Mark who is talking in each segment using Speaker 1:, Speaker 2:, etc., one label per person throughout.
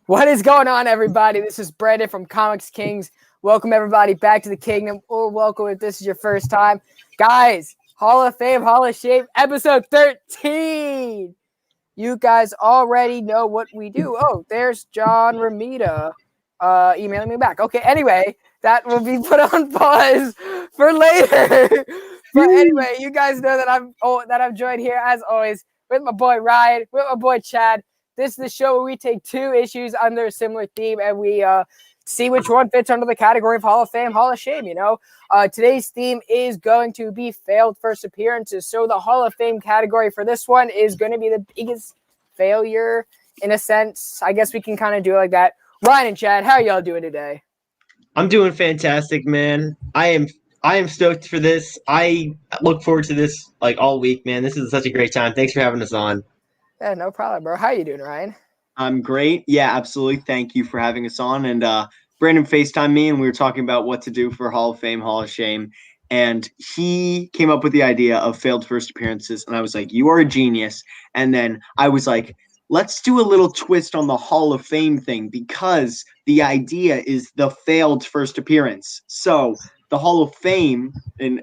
Speaker 1: What is going on, everybody? This is Brandon from ComixKings. Welcome, everybody, back to the kingdom, or welcome if this is your first time. Guys, Hall of Fame, Hall of Shame, episode 13. You guys already know what we do. Oh, there's John Ramita emailing me back. Okay, anyway, that will be put on pause for later. But anyway, you guys know that I'm joined here, as always, with my boy Ryan, with my boy Chad. This is the show where we take two issues under a similar theme and we see which one fits under the category of Hall of Fame, Hall of Shame, you know. Today's theme is going to be failed first appearances. So the Hall of Fame category for this one is going to be the biggest failure in a sense. I guess we can kind of do it like that. Ryan and Chad, how are y'all doing today?
Speaker 2: I'm doing fantastic, man. I am stoked for this. I look forward to this like all week, man. This is such a great time. Thanks for having us on.
Speaker 1: Yeah, no problem, bro. How you doing, Ryan?
Speaker 3: I'm great. Yeah, absolutely. Thank you for having us on. And Brandon FaceTimed me, and we were talking about what to do for Hall of Fame, Hall of Shame. And he came up with the idea of failed first appearances. And I was like, you are a genius. And then I was like, let's do a little twist on the Hall of Fame thing, because the idea is the failed first appearance. So the Hall of Fame, in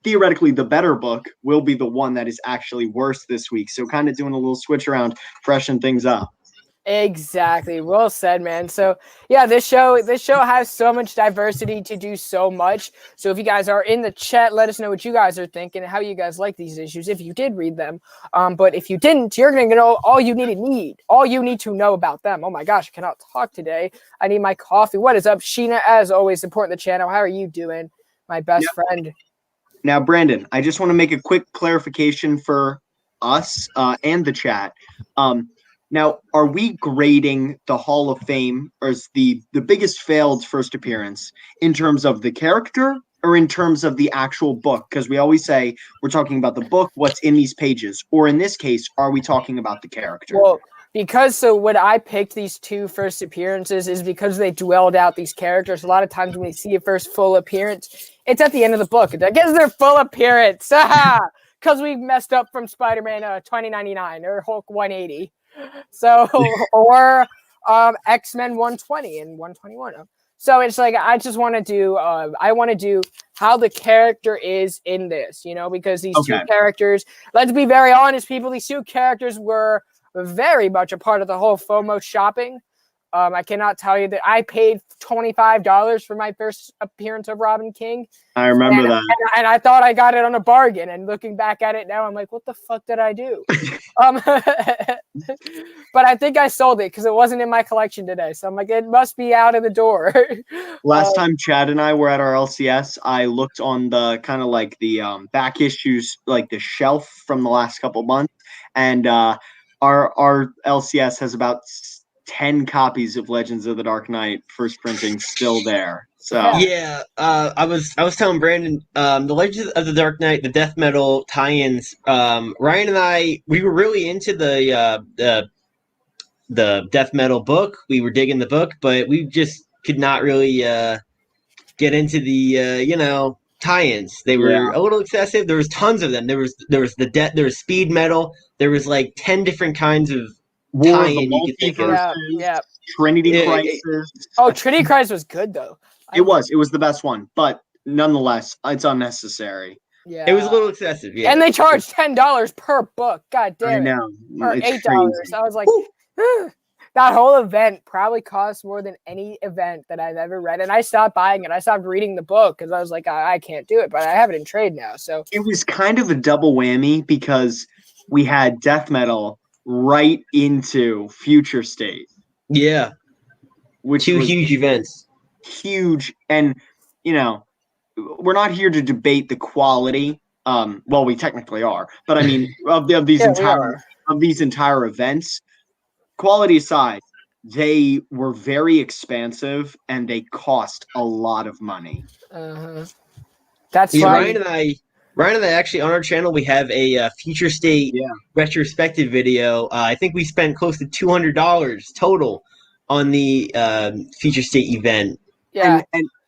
Speaker 3: theoretically the better book, will be the one that is actually worse this week. So kind of doing a little switch around, freshen things up.
Speaker 1: Exactly. Well said, man. So yeah, this show has so much diversity to do so much. So if you guys are in the chat, let us know what you guys are thinking, how you guys like these issues, if you did read them. But if you didn't, you're gonna know all you need to know about them. Oh my gosh, I cannot talk today. I need my coffee. What is up, Sheena? As always, supporting the channel. How are you doing, my best friend?
Speaker 3: Now, Brandon, I just want to make a quick clarification for us and the chat. Now, are we grading the Hall of Fame as the biggest failed first appearance in terms of the character or in terms of the actual book? Because we always say we're talking about the book, what's in these pages. Or in this case, are we talking about the character?
Speaker 1: Well, when I picked these two first appearances is because they dwelled out these characters. A lot of times when we see a first full appearance, it's at the end of the book. I guess their full appearance. Because we messed up from Spider-Man 2099 or Hulk 180. So, or X-Men 120 and 121. So it's like, I just want to do, I want to do how the character is in this, you know, because these two characters, let's be very honest, people, these two characters were very much a part of the whole FOMO shopping. I cannot tell you that I paid $25 for my first appearance of Robin King.
Speaker 3: I remember that.
Speaker 1: And I thought I got it on a bargain. And looking back at it now, I'm like, what the fuck did I do? But I think I sold it because it wasn't in my collection today. So I'm like, it must be out of the door.
Speaker 3: Last time Chad and I were at our LCS, I looked on the kind of like the back issues, like the shelf from the last couple months. And our LCS has about 10 copies of Legends of the Dark Knight first printing still there. So
Speaker 2: yeah, I was telling Brandon, the Legends of the Dark Knight, the death metal tie-ins. Ryan and I, we were really into the death metal book. We were digging the book, but we just could not really get into the tie-ins. They were a little excessive. There was tons of them. There was speed metal. There was like 10 different kinds of
Speaker 3: War of the Multiverses, Trinity Crisis.
Speaker 1: Oh, Trinity Crisis was good though.
Speaker 3: It was the bbest one, but nonetheless, it's unnecessary.
Speaker 1: Yeah,
Speaker 2: it was a little excessive. Yeah,
Speaker 1: and they charged $10 per book. God damn it!
Speaker 3: I know.
Speaker 1: Or $8. I was like, that whole event probably cost more than any event that I've ever read. And I stopped buying it. I stopped reading the book because I was like, I can't do it. But I have it in trade now. So
Speaker 3: it was kind of a double whammy because we had death metal right into Future State.
Speaker 2: Yeah.
Speaker 3: Which
Speaker 2: two huge events.
Speaker 3: Huge. And, we're not here to debate the quality. Well, we technically are. But I mean, of these entire events, quality aside, they were very expansive and they cost a lot of money.
Speaker 1: That's why
Speaker 2: Ryan and I actually on our channel we have a Future State retrospective video. I think we spent close to $200 total on the Future State event.
Speaker 1: Yeah,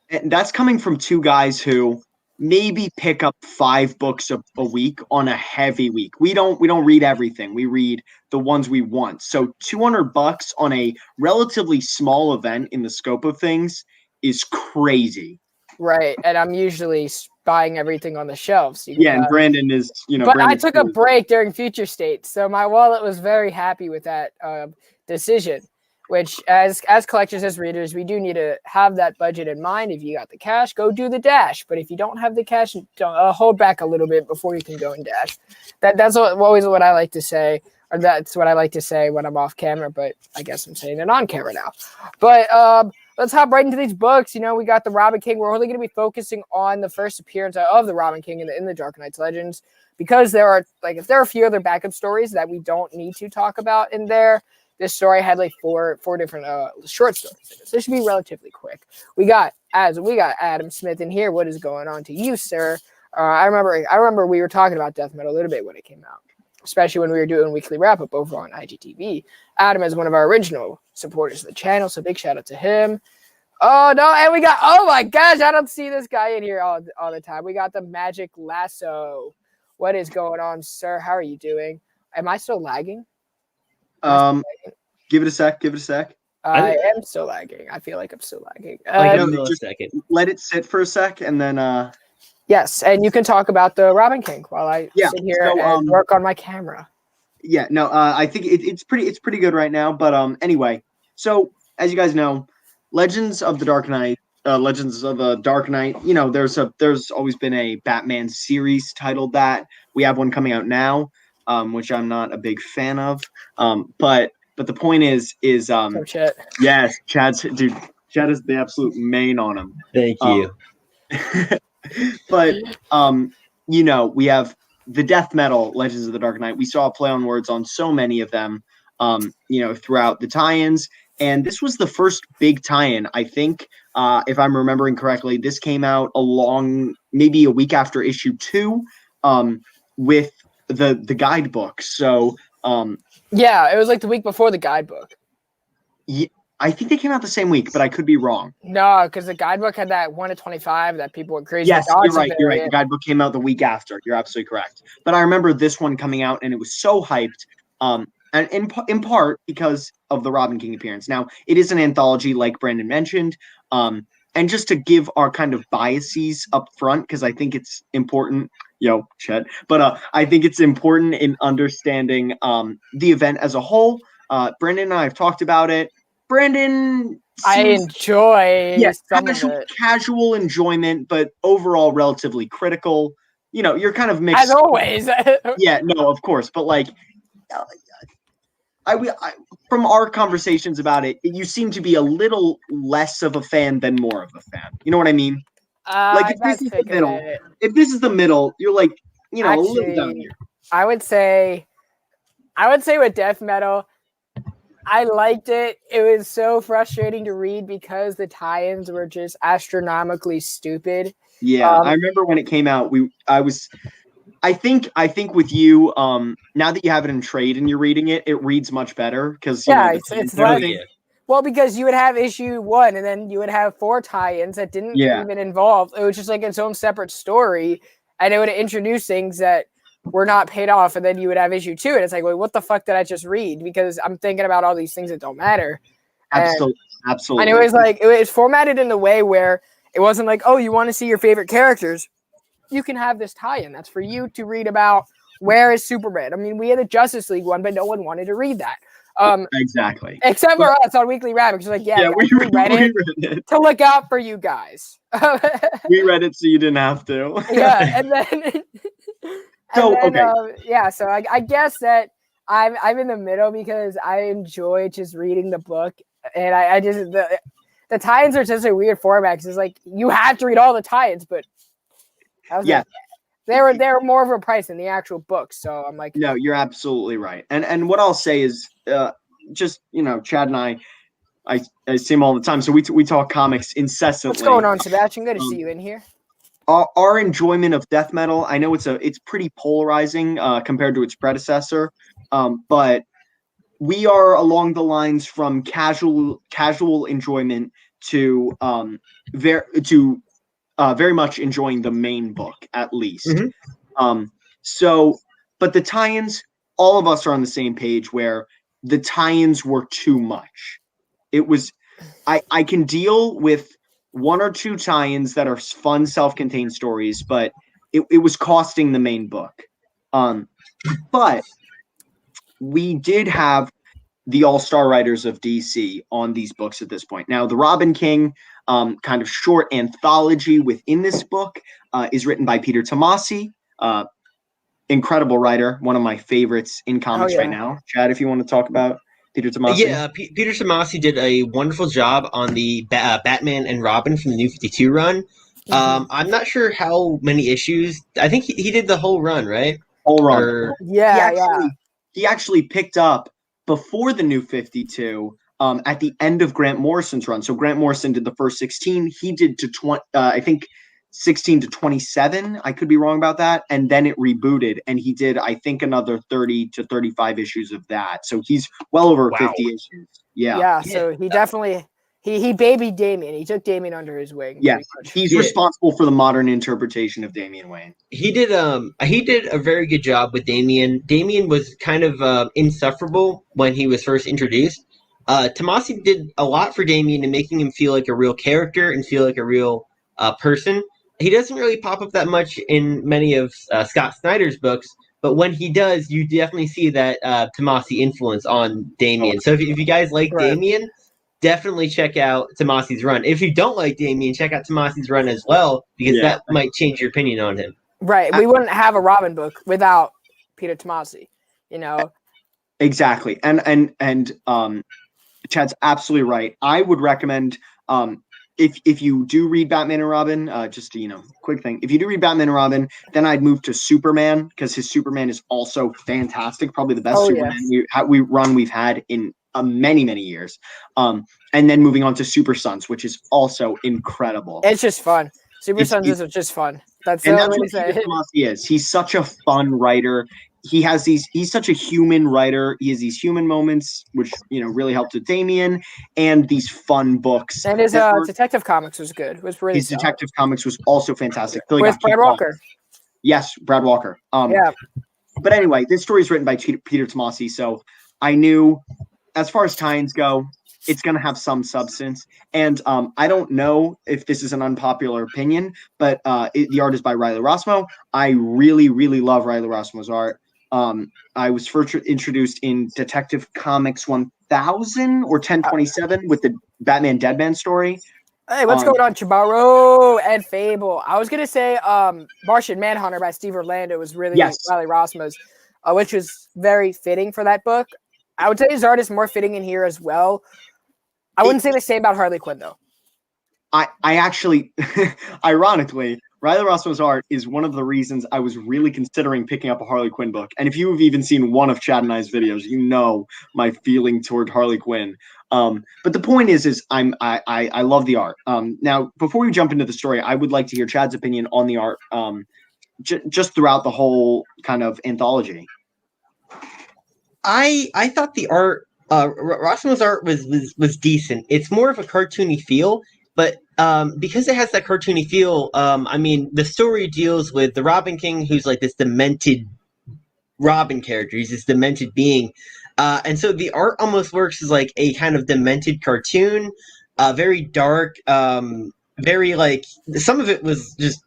Speaker 3: and that's coming from two guys who maybe pick up 5 books a week on a heavy week. We don't read everything. We read the ones we want. So $200 on a relatively small event in the scope of things is crazy.
Speaker 1: Right, and I'm usually buying everything on the shelves.
Speaker 3: And Brandon is,
Speaker 1: But
Speaker 3: Brandon
Speaker 1: I took a break during Future State, so my wallet was very happy with that decision. Which, as collectors, as readers, we do need to have that budget in mind. If you got the cash, go do the dash. But if you don't have the cash, hold back a little bit before you can go and dash. That's always what I like to say, or that's what I like to say when I'm off camera. But I guess I'm saying it on camera now. But let's hop right into these books. We got the Robin King. We're only going to be focusing on the first appearance of the Robin King in the Dark Knights Legends, because there are a few other backup stories that we don't need to talk about in there. This story had four different short stories. So this should be relatively quick. We got Adam Smith in here. What is going on to you, sir? I remember we were talking about Death Metal a little bit when it came out, especially when we were doing weekly wrap up over on IGTV. Adam is one of our original supporters of the channel, so big shout out to him. Oh no, and we got, oh my gosh, I don't see this guy in here all the time. We got the Magic Lasso. What is going on, sir? How are you doing? Am I still lagging?
Speaker 3: Give it a sec.
Speaker 1: I am still lagging. I feel like I'm still lagging.
Speaker 2: Like a millisecond.
Speaker 3: Let it sit for a sec, and then
Speaker 1: yes, and you can talk about the Robin King while I sit here and work on my camera.
Speaker 3: I think it's pretty good right now. But anyway, so as you guys know, Legends of the Dark Knight. Legends of the Dark Knight. There's always been a Batman series titled that. We have one coming out now. Which I'm not a big fan of. But the point is
Speaker 1: Chat.
Speaker 3: yes, Chad is the absolute main on him.
Speaker 2: Thank you.
Speaker 3: But we have the Death Metal Legends of the Dark Knight. We saw a play on words on so many of them, throughout the tie-ins. And this was the first big tie-in, I think, if I'm remembering correctly. This came out maybe a week after issue 2, with the guidebook. So
Speaker 1: yeah, it was the week before the guidebook.
Speaker 3: Yeah, I think they came out the same week, but I could be wrong.
Speaker 1: No, because the guidebook had that 1 to 25 that people were crazy.
Speaker 3: Yes, you're right. The guidebook came out the week after. You're absolutely correct. But I remember this one coming out, and it was so hyped. And in part because of the Robin King appearance. Now, it is an anthology, like Brandon mentioned. And just to give our kind of biases up front, because I think it's important. Chet. But I think it's important in understanding the event as a whole. Brandon and I have talked about it. Brandon,
Speaker 1: I enjoy
Speaker 3: casual enjoyment, but overall relatively critical. You're kind of mixed.
Speaker 1: As always.
Speaker 3: Yeah, no, of course. But I from our conversations about it, you seem to be a little less of a fan than more of a fan. You know what I mean? If this is the middle, you're actually, a little down here.
Speaker 1: I would say with Death Metal, I liked it. It was so frustrating to read because the tie-ins were just astronomically stupid.
Speaker 3: Yeah, I remember when it came out. I think with you, now that you have it in trade and you're reading it, it reads much better because
Speaker 1: well, because you would have issue 1 and then you would have 4 tie-ins that didn't even involve. It was just its own separate story, and it would introduce things that were not paid off, and then you would have issue 2, and it's wait, what the fuck did I just read? Because I'm thinking about all these things that don't matter.
Speaker 3: Absolutely.
Speaker 1: And it was it was formatted in a way where it wasn't oh, you want to see your favorite characters? You can have this tie-in. That's for you to read about. Where is Superman? I mean, we had a Justice League one, but no one wanted to read that.
Speaker 3: Exactly.
Speaker 1: Except for us on Weekly Wrap, because we read it to look out for you guys.
Speaker 3: We read it so you didn't have to.
Speaker 1: Yeah, and then so I guess that I'm in the middle because I enjoy just reading the book, and I just the tie-ins are just a weird format because it's you have to read all the tie-ins, but they're more of a price than the actual book. So I'm
Speaker 3: no, you're absolutely right. And what I'll say is, just Chad and I see him all the time. So we talk comics incessantly.
Speaker 1: What's going on, Sebastian? Good to see you in here.
Speaker 3: Our enjoyment of Death Metal, I know it's pretty polarizing compared to its predecessor, but we are along the lines from casual enjoyment to very much enjoying the main book at least.
Speaker 2: Mm-hmm.
Speaker 3: But the tie-ins, all of us are on the same page where the tie-ins were too much. It was, I can deal with one or two tie-ins that are fun, self-contained stories, but it was costing the main book. But we did have the all-star writers of DC on these books at this point. Now, the Robin King kind of short anthology within this book is written by Peter Tomasi, incredible writer, one of my favorites in comics right now. Chad, if you want to talk about Peter Tomasi.
Speaker 2: Yeah, Peter Tomasi did a wonderful job on the Batman and Robin from the New 52 run. I'm not sure how many issues. I think he did the whole run, right?
Speaker 3: Whole run.
Speaker 1: Yeah,
Speaker 3: He actually picked up before the New 52 at the end of Grant Morrison's run. So Grant Morrison did the first 16. He did to 20, I think 16 to 27. I could be wrong about that. And then it rebooted, and he did, I think, another 30 to 35 issues of that. So he's well over 50 issues. Yeah.
Speaker 1: So he definitely he babied Damian. He took Damian under his wing.
Speaker 3: Yeah, he's responsible for the modern interpretation of Damian Wayne.
Speaker 2: He did a very good job with Damian. Damian was kind of insufferable when he was first introduced. Tomasi did a lot for Damian in making him feel like a real character and feel like a real person. He doesn't really pop up that much in many of Scott Snyder's books, but when he does, you definitely see that Tomasi influence on Damian. So if you guys like Damian, definitely check out Tomasi's run. If you don't like Damian, check out Tomasi's run as well, because that might change your opinion on him.
Speaker 1: Right. We wouldn't have a Robin book without Peter Tomasi, you know?
Speaker 3: Exactly. And Chad's absolutely right. I would recommend if you do read Batman and Robin, just quick thing. If you do read Batman and Robin, then I'd move to Superman, because his Superman is also fantastic. Probably the best Superman we've had in many, many years. And then moving on to Super Sons, which is also incredible.
Speaker 1: It's just fun. Super Sons is just fun. That's what
Speaker 3: he is. He's such a fun writer. He's such a human writer. He has these human moments, which, really helped with Damian, and these fun books.
Speaker 1: And his Detective Comics was good. It was really
Speaker 3: His Detective Comics was also fantastic.
Speaker 1: With Brad Walker.
Speaker 3: Yes, Brad Walker. But anyway, this story is written by Peter Tomasi, so I knew, as far as tie-ins go, it's going to have some substance. And I don't know if this is an unpopular opinion, but the art is by Riley Rossmo. I really, really love Riley Rossmo's art. I was first introduced in Detective Comics 1000 or 1027 with the Batman Deadman story.
Speaker 1: Hey, what's going on, Chibaro and Fable? I was going to say Martian Manhunter by Steve Orlando was really Riley Rossmo's, which was very fitting for that book. I would say his art is more fitting in here as well. I wouldn't say the same about Harley Quinn, though.
Speaker 3: I actually, ironically, Riley Rossmo's art is one of the reasons I was really considering picking up a Harley Quinn book. And if you have even seen one of Chad and I's videos, you know my feeling toward Harley Quinn. But the point is I love the art. Now, before we jump into the story, I would like to hear Chad's opinion on the art, just throughout the whole kind of anthology.
Speaker 2: I thought the art, Rossmo's art was decent. It's more of a cartoony feel, but because it has that cartoony feel, the story deals with the Robin King, who's like this demented Robin character. He's this demented being. And so the art almost works as like a kind of demented cartoon, very dark, very like, some of it was just,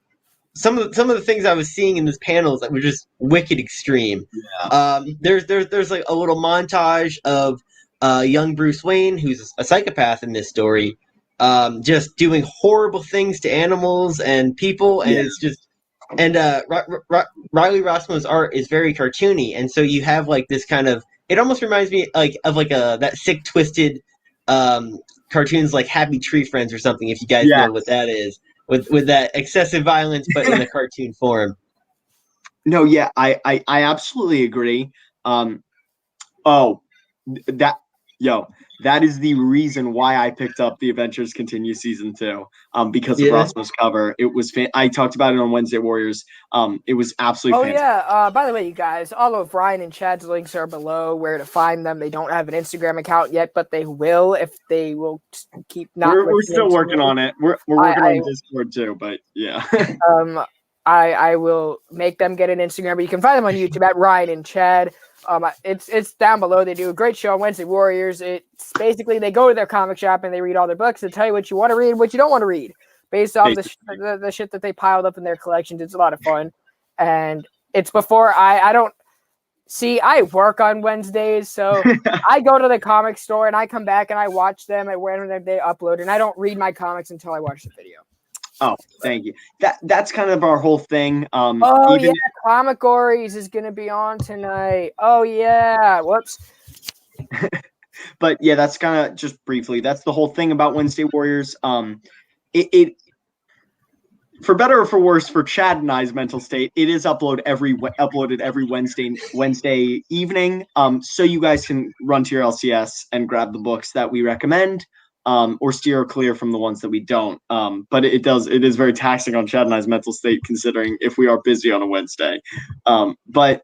Speaker 2: some of the things I was seeing in these panels that were just wicked extreme. Yeah. There's like a little montage of young Bruce Wayne, who's a psychopath in this story, just doing horrible things to animals and people, and it's just, and Riley Rossmo's art is very cartoony, and so you have like this kind of, it almost reminds me of that sick, twisted cartoons like Happy Tree Friends or something, if you guys know what that is. With that excessive violence, but in a cartoon form.
Speaker 3: No, yeah, I absolutely agree. That Yo, that is the reason why I picked up The Adventures Continue Season 2, because of Roscoe's cover. It was I talked about it on Wednesday Warriors. It was absolutely fantastic.
Speaker 1: Yeah. By the way, you guys, all of Ryan and Chad's links are below where to find them. They don't have an Instagram account yet, but they will if they will keep not.
Speaker 3: We're still working on it. We're working on Discord too, but yeah.
Speaker 1: I will make them get an Instagram, but you can find them on YouTube at Ryan and Chad. It's down below. They do a great show on Wednesday Warriors. It's basically they go to their comic shop and they read all their books. They tell you what you want to read, what you don't want to read, based off the shit that they piled up in their collections. It's a lot of fun, and it's before I don't see. I work on Wednesdays, so I go to the comic store and I come back and I watch them at when they upload, and I don't read my comics until I watch the video.
Speaker 3: Oh, thank you. That's kind of our whole thing.
Speaker 1: Comic Gories is gonna be on tonight. Oh yeah. Whoops.
Speaker 3: But yeah, that's kind of just briefly. That's the whole thing about Wednesday Warriors. It for better or for worse, for Chad and I's mental state, it is uploaded every Wednesday evening. So you guys can run to your LCS and grab the books that we recommend. Or steer clear from the ones that we don't. But it is very taxing on Chad and I's mental state, considering if we are busy on a Wednesday. But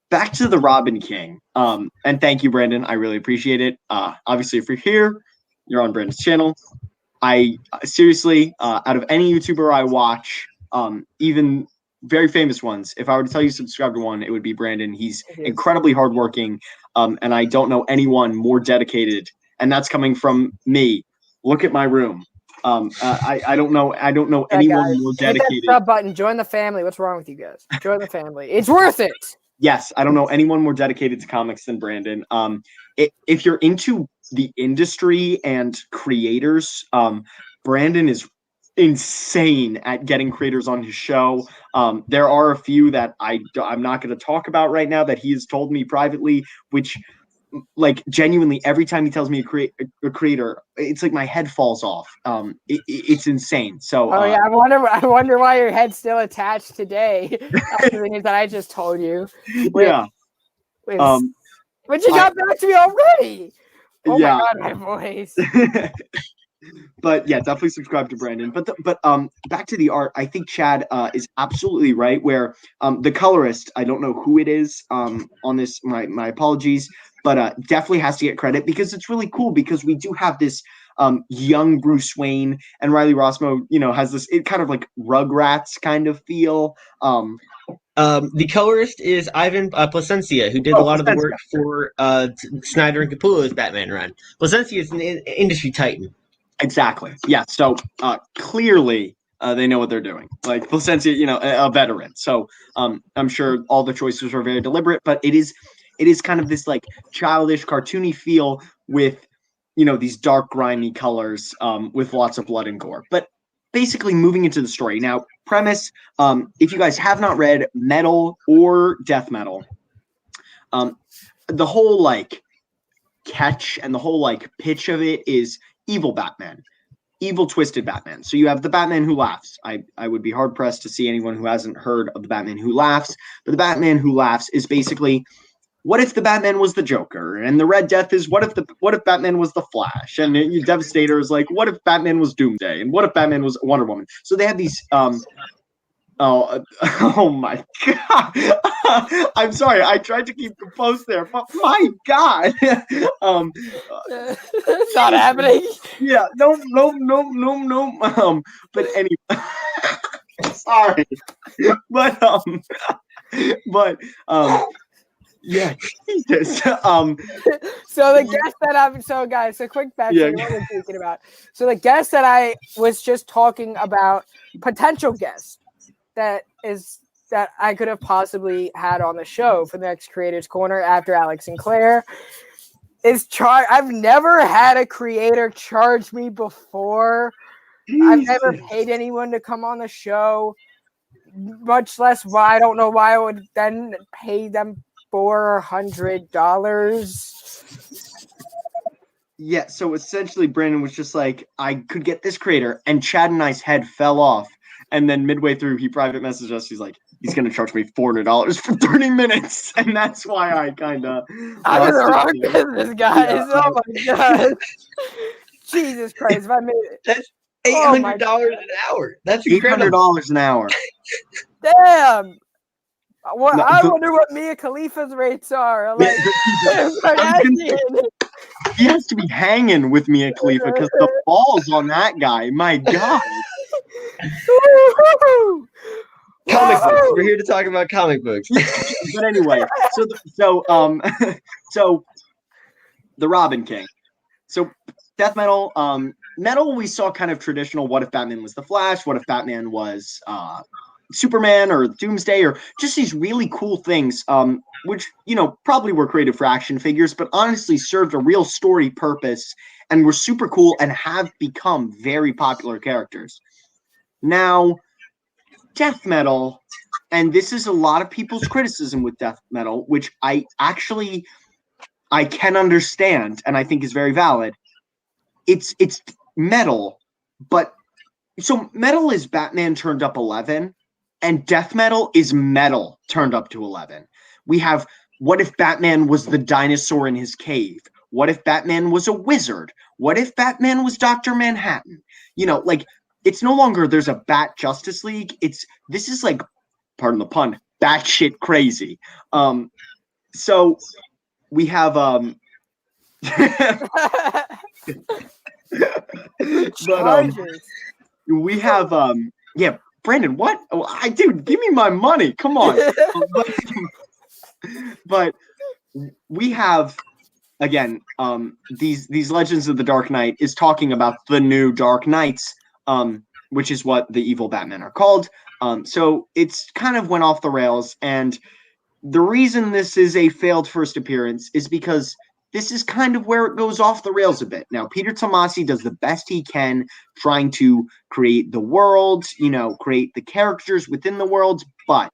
Speaker 3: back to the Robin King. And thank you, Brandon. I really appreciate it. Obviously, if you're here, you're on Brandon's channel. I seriously, out of any YouTuber I watch, even very famous ones, if I were to tell you subscribe to one, it would be Brandon. He's incredibly hardworking. And I don't know anyone more dedicated. And that's coming from me. Look at my room. I don't know anyone more dedicated.
Speaker 1: Hit that sub button. Join the family. What's wrong with you guys? Join the family. It's worth it.
Speaker 3: Yes, I don't know anyone more dedicated to comics than Brandon. If you're into the industry and creators, Brandon is insane at getting creators on his show. There are a few that I'm not going to talk about right now that he has told me privately, which, like, genuinely, every time he tells me a creator, it's like my head falls off. It's insane. So
Speaker 1: I wonder why your head's still attached today after the news that I just told you. But you got back to me already. Oh my god, my voice.
Speaker 3: But yeah, definitely subscribe to Brandon. But back to the art, I think Chad is absolutely right. Where the colorist, I don't know who it is on this. My apologies. But definitely has to get credit because it's really cool because we do have this young Bruce Wayne, and Riley Rossmo, has this kind of like Rugrats kind of feel.
Speaker 2: The colorist is Ivan Placencia, who did a lot of the work for Snyder and Capullo's Batman run. Placencia is an industry titan.
Speaker 3: Exactly. Yeah. So clearly they know what they're doing. Like Placencia, a veteran. So I'm sure all the choices were very deliberate, but it is kind of this like childish, cartoony feel with, these dark, grimy colors with lots of blood and gore. But basically moving into the story. Now, premise, if you guys have not read Metal or Death Metal, the whole like catch and the whole like pitch of it is evil Batman. Evil, twisted Batman. So you have the Batman who laughs. I would be hard-pressed to see anyone who hasn't heard of the Batman who laughs. But the Batman who laughs is basically, what if the Batman was the Joker? And the Red Death is, what if Batman was the Flash? And Devastator is like, what if Batman was Doomsday? And what if Batman was Wonder Woman? So they have these oh my god. I'm sorry, I tried to keep composed there, but my god.
Speaker 1: It's not happening.
Speaker 3: Yeah, no. But anyway, sorry. But yeah, Jesus.
Speaker 1: So the guest that guys, so quick backstory what we're thinking about. So the guest that I was just talking about, potential guest that I could have possibly had on the show for the next Creators Corner after Alex and Claire is I've never had a creator charge me before. Jesus. I've never paid anyone to come on the show, much less why I don't know why I would then pay them $400.
Speaker 3: Yeah, so essentially Brandon was just like, I could get this creator, and Chad and I's head fell off. And then midway through, he private messaged us. He's like, he's going to charge me $400 for 30 minutes. And that's why I kind of.
Speaker 1: I'm in the wrong business, guys. Yeah. Oh my God. Jesus Christ. If I made it.
Speaker 2: That's $800 an hour. That's incredible.
Speaker 3: $800 an hour.
Speaker 1: Damn. Well, no, I wonder what Mia Khalifa's rates are. Like,
Speaker 3: he has to be hanging with Mia Khalifa because the balls on that guy. My God.
Speaker 2: Comic books. We're here to talk about comic books.
Speaker 3: But anyway, so the Robin King. So death metal, metal we saw kind of traditional. What if Batman was the Flash? What if Batman was Superman or Doomsday, or just these really cool things, which, probably were created for action figures, but honestly served a real story purpose and were super cool and have become very popular characters. Now, death metal, and this is a lot of people's criticism with death metal, which I can understand and I think is very valid. It's metal, but so metal is Batman turned up 11. And death metal is metal turned up to 11. We have, what if Batman was the dinosaur in his cave? What if Batman was a wizard? What if Batman was Dr. Manhattan? It's no longer there's a Bat Justice League. This is like, pardon the pun, batshit crazy. So we have we have Brandon, what? Dude, give me my money. Come on. But we have, again, these Legends of the Dark Knight is talking about the new Dark Knights, which is what the evil Batmen are called. So it's kind of went off the rails. And the reason this is a failed first appearance is because this is kind of where it goes off the rails a bit. Now, Peter Tomasi does the best he can trying to create the world, create the characters within the world. But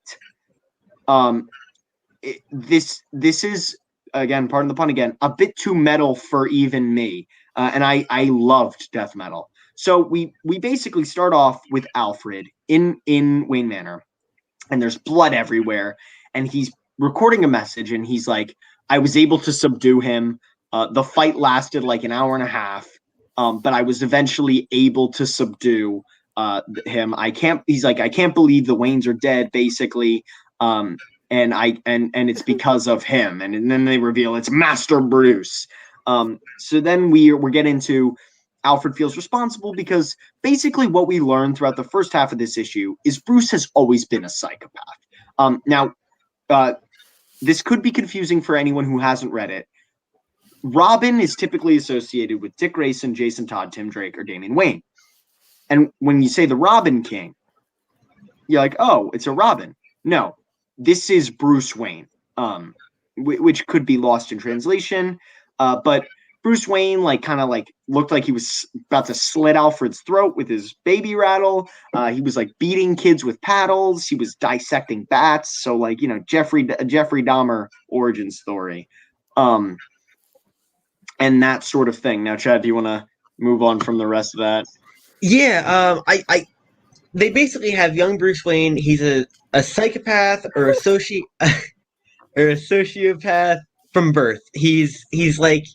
Speaker 3: this is, again, pardon the pun again, a bit too metal for even me. And I loved death metal. So we basically start off with Alfred in Wayne Manor. And there's blood everywhere. And he's recording a message. And he's like, I was able to subdue him. The fight lasted like an hour and a half, but I was eventually able to subdue him. He's like, I can't believe the Waynes are dead, basically. And it's because of him. And then they reveal it's Master Bruce. So then we're getting into Alfred feels responsible because basically what we learned throughout the first half of this issue is Bruce has always been a psychopath. This could be confusing for anyone who hasn't read it. Robin is typically associated with Dick Grayson, Jason Todd, Tim Drake, or Damian Wayne. And when you say the Robin King, you're like, oh, it's a Robin. No, this is Bruce Wayne, which could be lost in translation. But Bruce Wayne looked like he was about to slit Alfred's throat with his baby rattle. He was beating kids with paddles. He was dissecting bats. So Jeffrey Dahmer origin story, and that sort of thing. Now, Chad, do you want to move on from the rest of that?
Speaker 2: Yeah, they basically have young Bruce Wayne. He's a psychopath or a sociopath from birth. He's like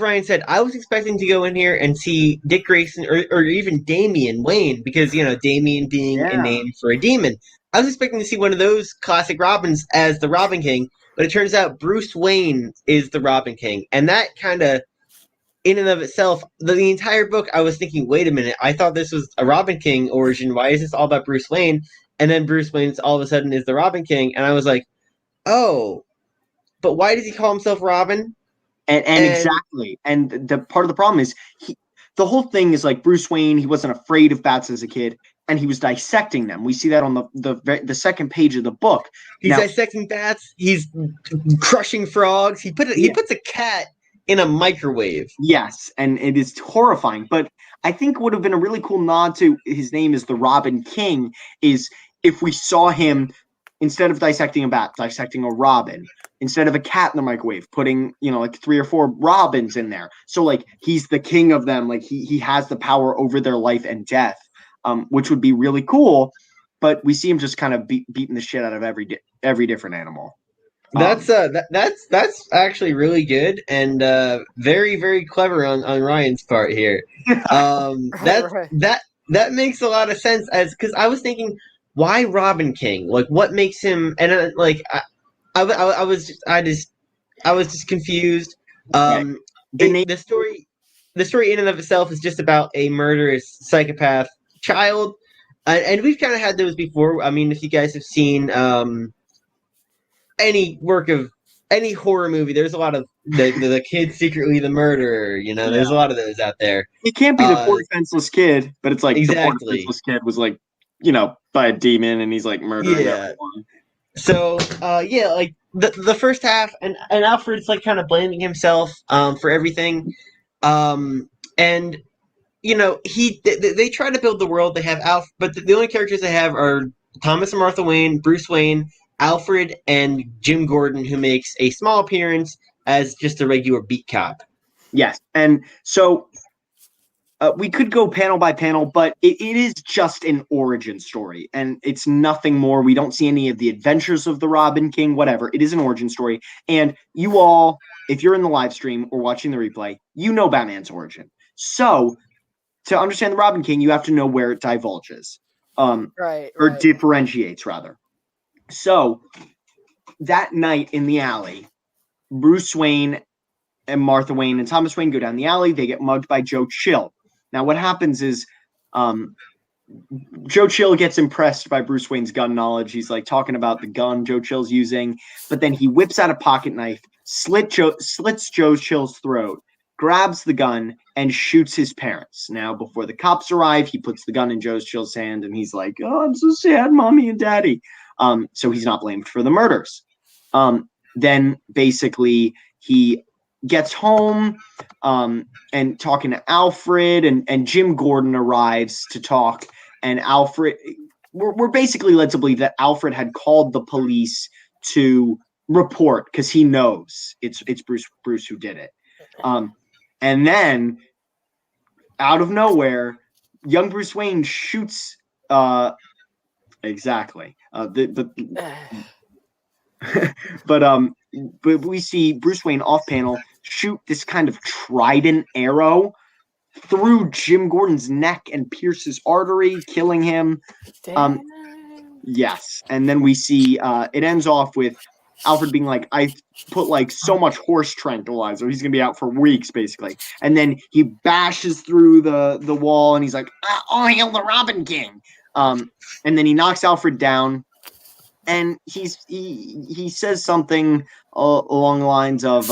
Speaker 2: Ryan said, I was expecting to go in here and see Dick Grayson or even Damian Wayne, because, Damian being a name for a demon. I was expecting to see one of those classic Robins as the Robin King, but it turns out Bruce Wayne is the Robin King. And that kind of, in and of itself, the entire book, I was thinking, wait a minute, I thought this was a Robin King origin. Why is this all about Bruce Wayne? And then Bruce Wayne all of a sudden is the Robin King. And I was like, oh, but why does he call himself Robin?
Speaker 3: And exactly. And the part of the problem is the whole thing is Bruce Wayne, he wasn't afraid of bats as a kid, and he was dissecting them. We see that on the second page of the book.
Speaker 2: He's dissecting bats. He's crushing frogs. He puts a cat in a microwave.
Speaker 3: Yes, and it is horrifying. But I think would have been a really cool nod to his name is the Robin King is if we saw him, instead of dissecting a bat, dissecting a robin. Instead of a cat in the microwave, putting, 3 or 4 robins in there. So, he's the king of them. He has the power over their life and death, which would be really cool. but we see him just kind of beating the shit out of every different animal.
Speaker 2: That's actually really good and very very clever on Ryan's part here. That makes a lot of sense as because I was thinking, why Robin King? Like, what makes him? And I was just confused. The story in and of itself is just about a murderous psychopath child, and we've kind of had those before. I mean, if you guys have seen any horror movie, there's a lot of the kid secretly the murderer. You know, there's a lot of those out there.
Speaker 3: He can't be the poor defenseless kid, but it's like
Speaker 2: exactly.
Speaker 3: The poor defenseless kid was like, you know, by a demon, and he's like murdering everyone.
Speaker 2: So like the first half, and Alfred's like kind of blaming himself for everything, and you know they try to build the world. They have but the only characters they have are Thomas and Martha Wayne, Bruce Wayne, Alfred, and Jim Gordon, who makes a small appearance as just a regular beat cop.
Speaker 3: Yes, and so we could go panel by panel, but it is just an origin story, and it's nothing more. We don't see any of the adventures of the Robin King, whatever. It is an origin story, and you all, if you're in the live stream or watching the replay, you know Batman's origin. So to understand the Robin King, you have to know where it divulges, or differentiates, rather. So that night in the alley, Bruce Wayne and Martha Wayne and Thomas Wayne go down the alley. They get mugged by Joe Chill. Now what happens is Joe Chill gets impressed by Bruce Wayne's gun knowledge. He's like talking about the gun Joe Chill's using, but then he whips out a pocket knife, slits Joe Chill's throat, grabs the gun, and shoots his parents. Now, before the cops arrive, he puts the gun in Joe Chill's hand, and he's like, "Oh, I'm so sad, Mommy and Daddy." So he's not blamed for the murders. Then basically he gets home and talking to Alfred, and Jim Gordon arrives to talk, and Alfred, we're basically led to believe that Alfred had called the police to report because he knows it's Bruce who did it. And then out of nowhere, young Bruce Wayne shoots exactly. But we see Bruce Wayne off panel shoot this kind of trident arrow through Jim Gordon's neck and pierce his artery, killing him. Yes, and then we see it ends off with Alfred being like, "I put like so much horse tranquilizer, he's gonna be out for weeks," basically. And then he bashes through the wall, and he's like, "Oh, hail the Robin King!" And then he knocks Alfred down. And he says something along the lines of,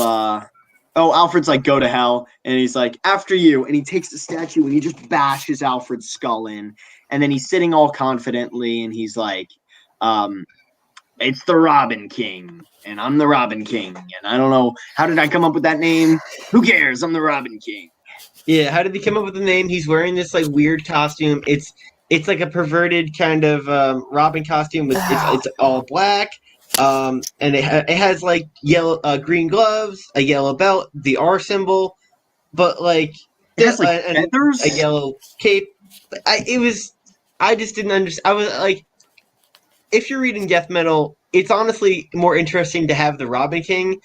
Speaker 3: Alfred's like, "Go to hell," and he's like, "After you," and he takes the statue and he just bashes Alfred's skull in, and then he's sitting all confidently, and he's like, "It's the Robin King, and I'm the Robin King, and I don't know, how did I come up with that name? Who cares? I'm the Robin King."
Speaker 2: Yeah, how did he come up with the name? He's wearing this like weird costume. It's like a perverted kind of Robin costume. It's all black, and it has like yellow, green gloves, a yellow belt, the R symbol, but like
Speaker 3: it has like feathers,
Speaker 2: a yellow cape. I just didn't understand. I was like, if you're reading death metal, it's honestly more interesting to have the Robin King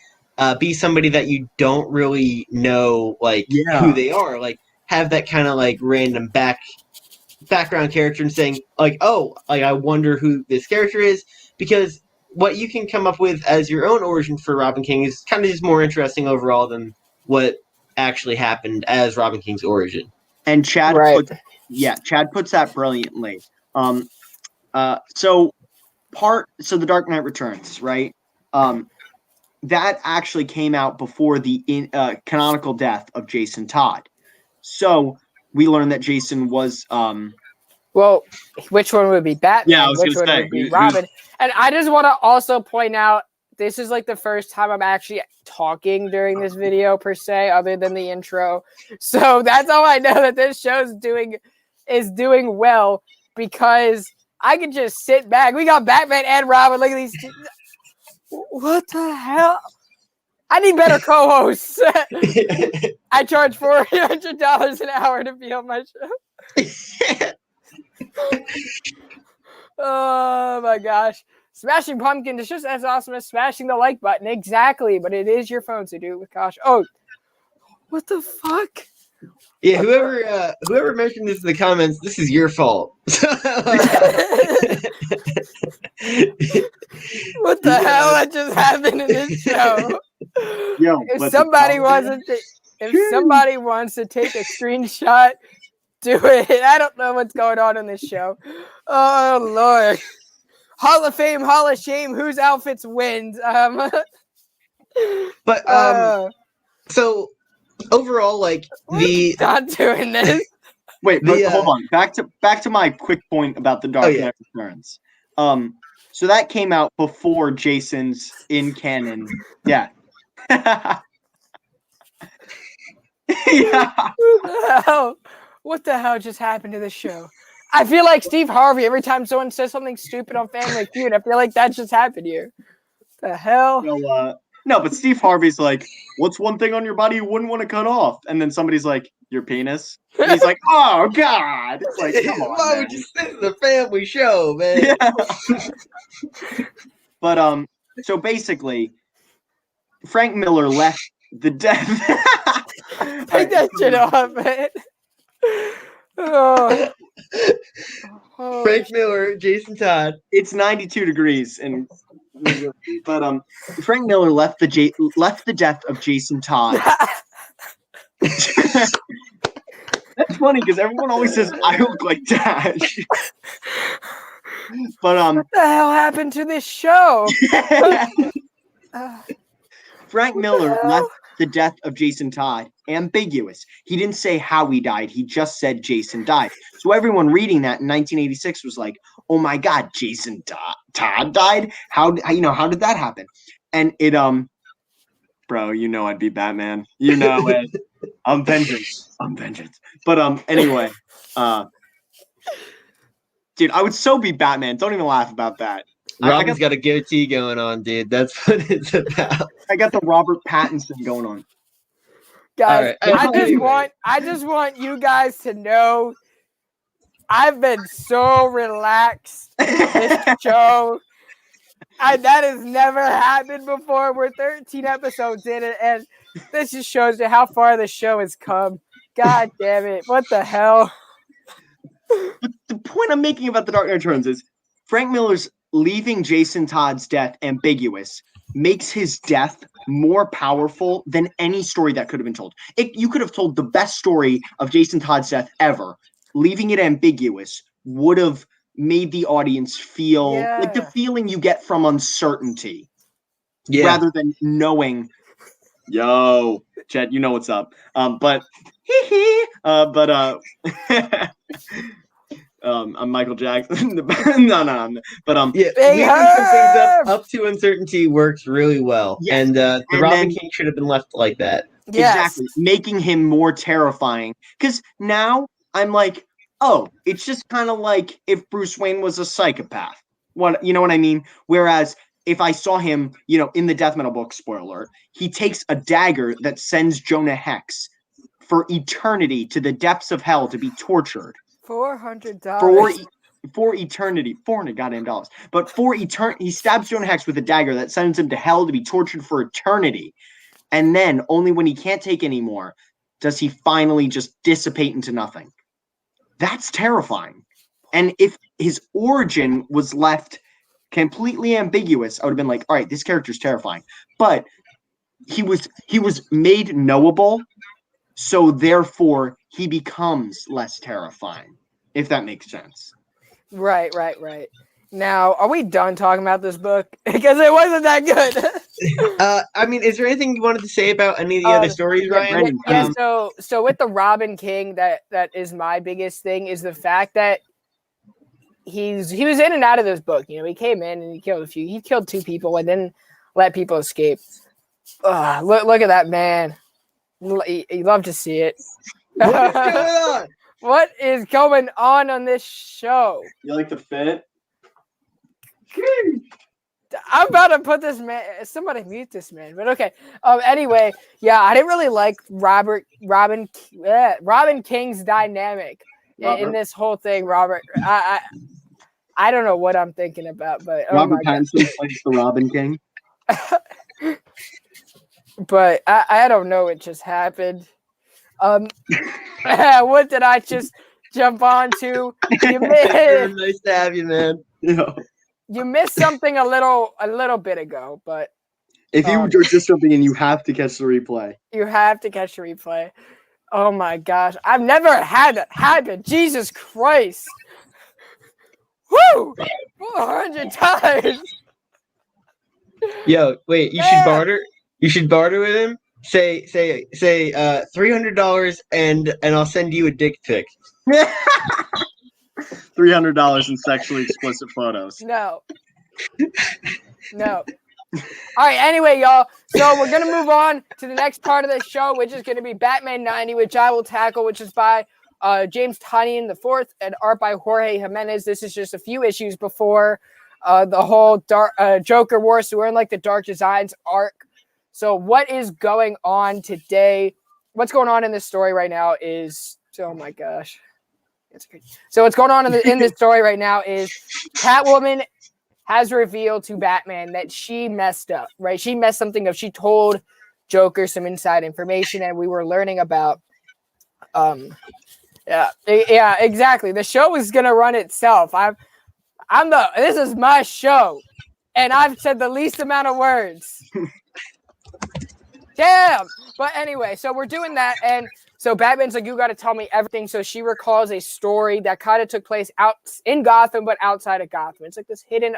Speaker 2: be somebody that you don't really know, like who they are. Like have that kind of like random background character and saying like, "Oh, like I wonder who this character is," because what you can come up with as your own origin for Robin King is kind of just more interesting overall than what actually happened as Robin King's origin.
Speaker 3: And Chad puts that brilliantly. So The Dark Knight Returns, right? That actually came out before the canonical death of Jason Todd. So we learned that Jason was
Speaker 1: well, which one would be Batman?
Speaker 3: Yeah, I was
Speaker 1: which one
Speaker 3: say,
Speaker 1: would be Robin? And I just want to also point out, this is like the first time I'm actually talking during this video per se, other than the intro. So that's how I know that this show is doing well, because I can just sit back. We got Batman and Robin. Look at these two. What the hell? I need better co-hosts. I charge $400 an hour to be on my show. Oh my gosh. Smashing pumpkin is just as awesome as smashing the like button. Exactly, but it is your phone, so do it with caution. Oh, what the fuck?
Speaker 2: Yeah, whoever mentioned this in the comments, this is your fault.
Speaker 1: What the hell that just happened in this show?
Speaker 3: Yo,
Speaker 1: If somebody wants to take a screenshot, do it. I don't know what's going on in this show. Oh Lord. Hall of Fame, Hall of Shame, whose outfits wins?
Speaker 2: But so overall, like the
Speaker 1: not doing this.
Speaker 3: Wait, but hold on. Back to my quick point about the Dark Knight Returns. So that came out before Jason's in canon. Yeah. Yeah.
Speaker 1: What the hell just happened to this show? I feel like Steve Harvey every time someone says something stupid on Family Feud. I feel like that just happened here. The hell?
Speaker 3: No, but Steve Harvey's like, what's one thing on your body you wouldn't want to cut off? And then somebody's like, your penis. And he's like, oh God. It's like, come on,
Speaker 2: why would you say it's a family show, man?
Speaker 3: Yeah. But so basically, Frank Miller left the death.
Speaker 1: Take that shit off, man. Oh.
Speaker 2: Frank Miller, Jason Todd.
Speaker 3: It's 92 degrees and but Frank Miller left the death of Jason Todd. That's funny because everyone always says I look like Dash. But
Speaker 1: what the hell happened to this show?
Speaker 3: Frank Miller left the death of Jason Todd ambiguous. He didn't say how he died. He just said Jason died. So everyone reading that in 1986 was like, "Oh my God, Jason Todd died? How did that happen?" And it bro, you know I'd be Batman. You know it. I'm vengeance. But anyway, dude, I would so be Batman. Don't even laugh about that.
Speaker 2: Robin's got a goatee going on, dude. That's what it's about.
Speaker 3: I got the Robert Pattinson going on.
Speaker 1: Guys, right. I just want you guys to know I've been so relaxed this show. That has never happened before. We're 13 episodes in it, and this just shows you how far the show has come. God damn it. What the hell?
Speaker 3: But the point I'm making about The Dark Knight Returns is Frank Miller's leaving Jason Todd's death ambiguous makes his death more powerful than any story that could have been told. You could have told the best story of Jason Todd's death ever. Leaving it ambiguous would have made the audience feel like the feeling you get from uncertainty rather than knowing, yo, Chet, you know what's up. But I'm Michael Jackson. no. But
Speaker 2: leaving some things up to uncertainty works really well.
Speaker 3: Yes.
Speaker 2: And the Robin King should have been left like that.
Speaker 1: Yes.
Speaker 3: Exactly. Making him more terrifying. Because now I'm like, oh, it's just kind of like if Bruce Wayne was a psychopath. You know what I mean? Whereas if I saw him, in the Death Metal book, spoiler alert, he takes a dagger that sends Jonah Hex for eternity to the depths of hell to be tortured.
Speaker 1: $400
Speaker 3: for eternity, $400 goddamn dollars. But for eternity, he stabs Jonah Hex with a dagger that sends him to hell to be tortured for eternity. And then only when he can't take anymore does he finally just dissipate into nothing. That's terrifying. And if his origin was left completely ambiguous, I would have been like, all right, this character's terrifying. But he was made knowable, so therefore he becomes less terrifying, if that makes sense.
Speaker 1: Right. Now, are we done talking about this book? Because it wasn't that good.
Speaker 2: I mean, is there anything you wanted to say about any of the other stories, Ryan?
Speaker 1: Yeah, so with the Robin King, that is my biggest thing, is the fact that he was in and out of this book. He came in and he killed 2 people and then let people escape. Look at that man. You love to see it.
Speaker 2: What's going on?
Speaker 1: What is going on this show?
Speaker 3: You like the fit?
Speaker 1: I'm about to put this man. Somebody mute this man. But okay. Anyway, I didn't really like Robin King's dynamic in this whole thing. Robert, I don't know what I'm thinking about, but oh
Speaker 3: Robert
Speaker 1: my God.
Speaker 3: Pattinson plays the Robin King.
Speaker 1: But I don't know. It just happened. What did I just jump onto? You missed,
Speaker 2: Nice to have you, man.
Speaker 3: Yeah.
Speaker 1: you missed something a little bit ago, but
Speaker 3: If you were just jumping in, you have to catch the replay.
Speaker 1: you have to catch the replay. Oh my gosh. I've never had that happen. Jesus Christ. Woo! 400 times.
Speaker 2: Yo, wait, you should barter. You should barter with him. Say $300 and I'll send you a dick pic.
Speaker 3: $300 in sexually explicit photos.
Speaker 1: No. No. All right, anyway, y'all. So we're going to move on to the next part of the show, which is going to be Batman 90, which I will tackle, which is by James Tynion IV and art by Jorge Jimenez. This is just a few issues before the whole Joker War. So we're in like the Dark Designs arc. So what is going on today? What's going on in this story right now is, oh my gosh. So what's going on in this story right now is Catwoman has revealed to Batman that she messed up, right? She messed something up. She told Joker some inside information, and we were learning about, yeah, exactly. The show is gonna run itself. This is my show, and I've said the least amount of words. Damn. But anyway, so we're doing that, and so Batman's like, you got to tell me everything. So she recalls a story that kind of took place out in Gotham, but outside of Gotham. It's like this hidden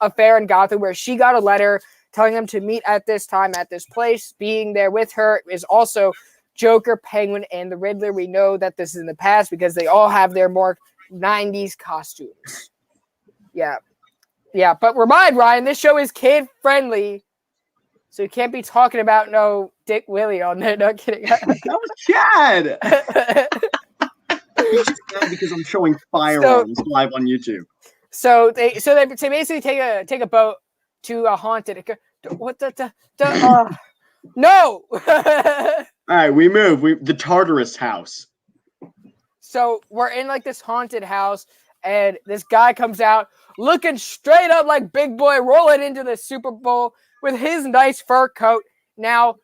Speaker 1: affair in Gotham where she got a letter telling them to meet at this time, at this place. Being there with her is also Joker, Penguin, and the Riddler. We know that this is in the past because they all have their more 90s costumes. Yeah. Yeah, but remind Ryan, this show is kid-friendly. So you can't be talking about no Dick Willie on there. No kidding.
Speaker 3: That was Chad. He's just mad because I'm showing firearms live on YouTube.
Speaker 1: So they basically take a boat to a haunted. What no.
Speaker 3: All right, we move. The Tartarus house.
Speaker 1: So we're in like this haunted house, and this guy comes out looking straight up like Big Boy rolling into the Super Bowl with his nice fur coat. Now,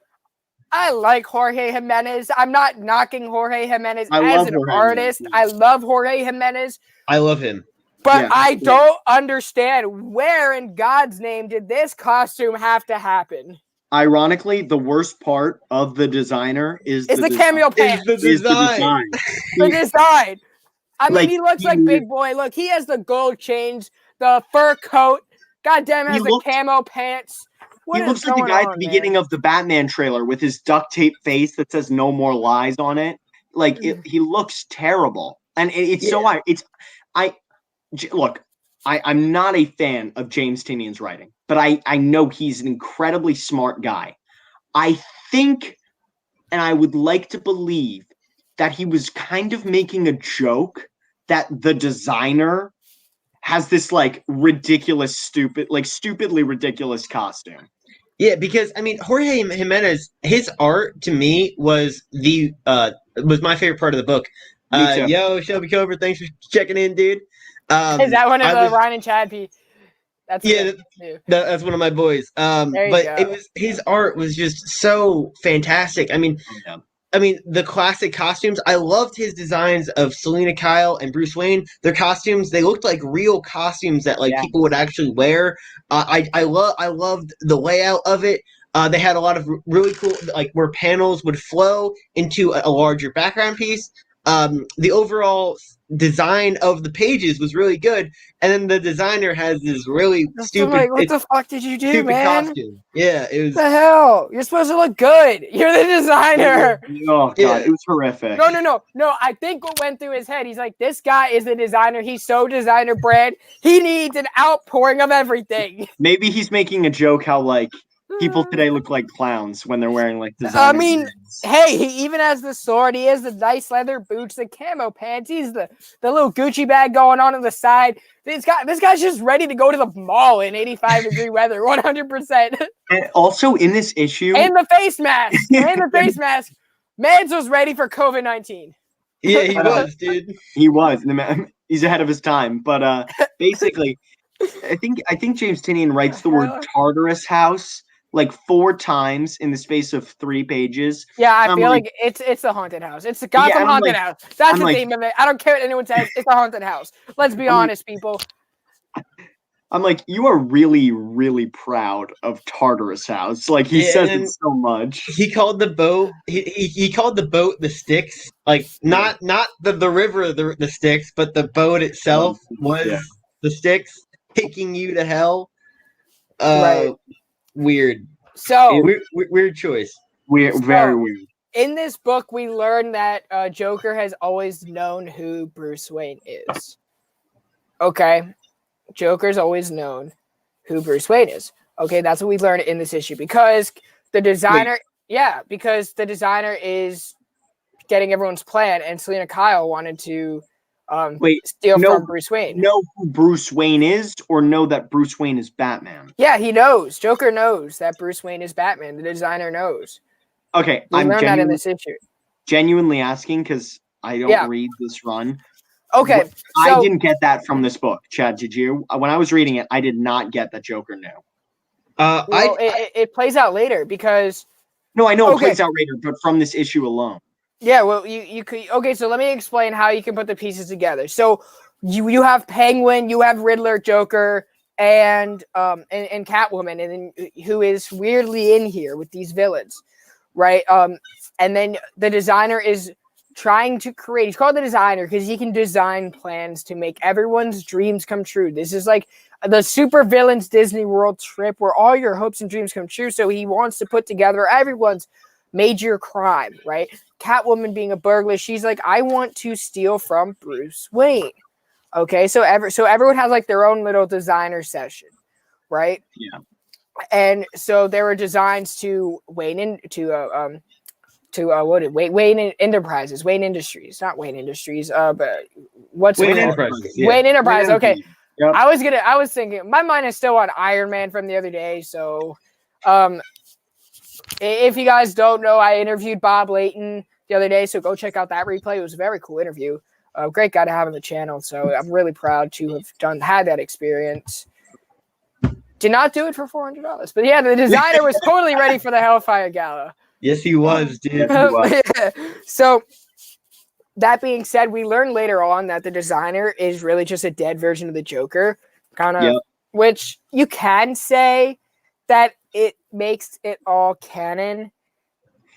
Speaker 1: I like Jorge Jimenez. I'm not knocking Jorge Jimenez as an artist. I love Jorge Jimenez.
Speaker 2: I love him.
Speaker 1: But yeah, I don't understand where in God's name did this costume have to happen.
Speaker 3: Ironically, the worst part of the designer is the
Speaker 1: cameo pants.
Speaker 3: The design.
Speaker 1: The design. I mean, he looks like Big Boy. Look, he has the gold chains, the fur coat. God damn it, has the camo pants.
Speaker 3: He looks like the guy at the beginning of the Batman trailer with his duct tape face that says "No More Lies" on it. Like he looks terrible, and I'm not a fan of James Tynion's writing, but I know he's an incredibly smart guy. I think, and I would like to believe that he was kind of making a joke that the designer has this like stupidly ridiculous costume.
Speaker 2: Yeah, because I mean, Jorge Jimenez, his art to me was was my favorite part of the book. Yo, Shelby Cover, thanks for checking in, dude.
Speaker 1: Is that one of the Ryan and Chad P? That's
Speaker 2: that's one of my boys. But his art was just so fantastic. I mean, the classic costumes. I loved his designs of Selena Kyle and Bruce Wayne. Their costumes, they looked like real costumes that people would actually wear. I loved the layout of it. They had a lot of really cool, like where panels would flow into a larger background piece. The overall design of the pages was really good, and then the designer has this really stupid.
Speaker 1: Like, what the fuck did you do, man?
Speaker 2: Costume. Yeah, it was.
Speaker 1: What the hell? You're supposed to look good. You're the designer.
Speaker 3: Oh god, it was horrific.
Speaker 1: No. I think what went through his head. He's like, this guy is the designer. He's so designer brand. He needs an outpouring of everything.
Speaker 3: Maybe he's making a joke how like people today look like clowns when they're wearing like designer.
Speaker 1: I mean, hey, he even has the sword. He has the nice leather boots, the camo pants. He's the little Gucci bag going on the side. This guy's just ready to go to the mall in 85-degree weather, 100%.
Speaker 3: And also in this issue,
Speaker 1: and the face mask, Mads was ready for COVID-19.
Speaker 2: Yeah, he was, dude.
Speaker 3: He was. He's ahead of his time. But basically, I think James Tinian writes the word Tartarus House like 4 times in the space of 3 pages.
Speaker 1: Yeah, I
Speaker 3: I'm
Speaker 1: feel
Speaker 3: like,
Speaker 1: like it's a haunted house. It's a Gotham
Speaker 3: and I'm
Speaker 1: haunted
Speaker 3: like,
Speaker 1: house. That's
Speaker 3: I'm
Speaker 1: the
Speaker 3: like,
Speaker 1: theme of it. I don't care what anyone says. It's a haunted house. Let's be
Speaker 3: I'm like,
Speaker 1: honest, people.
Speaker 3: I'm like, you are really, really proud of Tartarus House. Like he
Speaker 2: Yeah, and
Speaker 3: says
Speaker 2: then
Speaker 3: it so much.
Speaker 2: he called the boat. He called the boat the Styx. Like not the river the Styx, but the boat itself was
Speaker 3: Yeah.
Speaker 2: the Styx, taking you to hell.
Speaker 1: Right.
Speaker 2: Weird.
Speaker 1: So
Speaker 2: Weird choice.
Speaker 3: Very weird.
Speaker 1: in this book, we learn that Joker has always known who Bruce Wayne is. Okay, Joker's always known who Bruce Wayne is. Okay, that's what we learned in this issue because the designer, because the designer is getting everyone's plan, and Selena Kyle wanted to steal from Bruce Wayne.
Speaker 3: Know who Bruce Wayne is, or know that Bruce Wayne is Batman?
Speaker 1: Yeah, he knows. Joker knows that Bruce Wayne is Batman. The designer knows.
Speaker 3: Okay,
Speaker 1: we learned that in this issue.
Speaker 3: Genuinely asking because I don't read this run.
Speaker 1: Okay,
Speaker 3: I didn't get that from this book. Chad, did you? When I was reading it, I did not get that Joker knew.
Speaker 1: It plays out later because.
Speaker 3: No, I know it plays out later, but from this issue alone.
Speaker 1: Yeah, well, you could. Okay, so let me explain how you can put the pieces together. So you have Penguin, you have Riddler, Joker, and Catwoman, and then who is weirdly in here with these villains, right? And then the designer is trying to create. He's called the designer because he can design plans to make everyone's dreams come true. This is like the super villains Disney World trip where all your hopes and dreams come true. So he wants to put together everyone's major crime, right? Catwoman being a burglar, she's like, I want to steal from Bruce Wayne. Okay, so everyone has like their own little designer session, right?
Speaker 3: Yeah.
Speaker 1: And so there were designs to Wayne Enterprises, Wayne Industries, not Wayne Industries. But what's
Speaker 2: Wayne
Speaker 1: it
Speaker 2: Enterprises?
Speaker 1: Yeah. Wayne Enterprise. Okay.
Speaker 3: Yep.
Speaker 1: I was thinking my mind is still on Iron Man from the other day. So, if you guys don't know, I interviewed Bob Layton the other day. So go check out that replay. It was a very cool interview. Great guy to have on the channel. So I'm really proud to have had that experience. Did not do it for $400, but yeah, the designer was totally ready for the Hellfire Gala.
Speaker 2: Yes, he was, dude.
Speaker 1: So that being said, we learned later on that the designer is really just a dead version of the Joker, kind of, which you can say that it makes it all canon,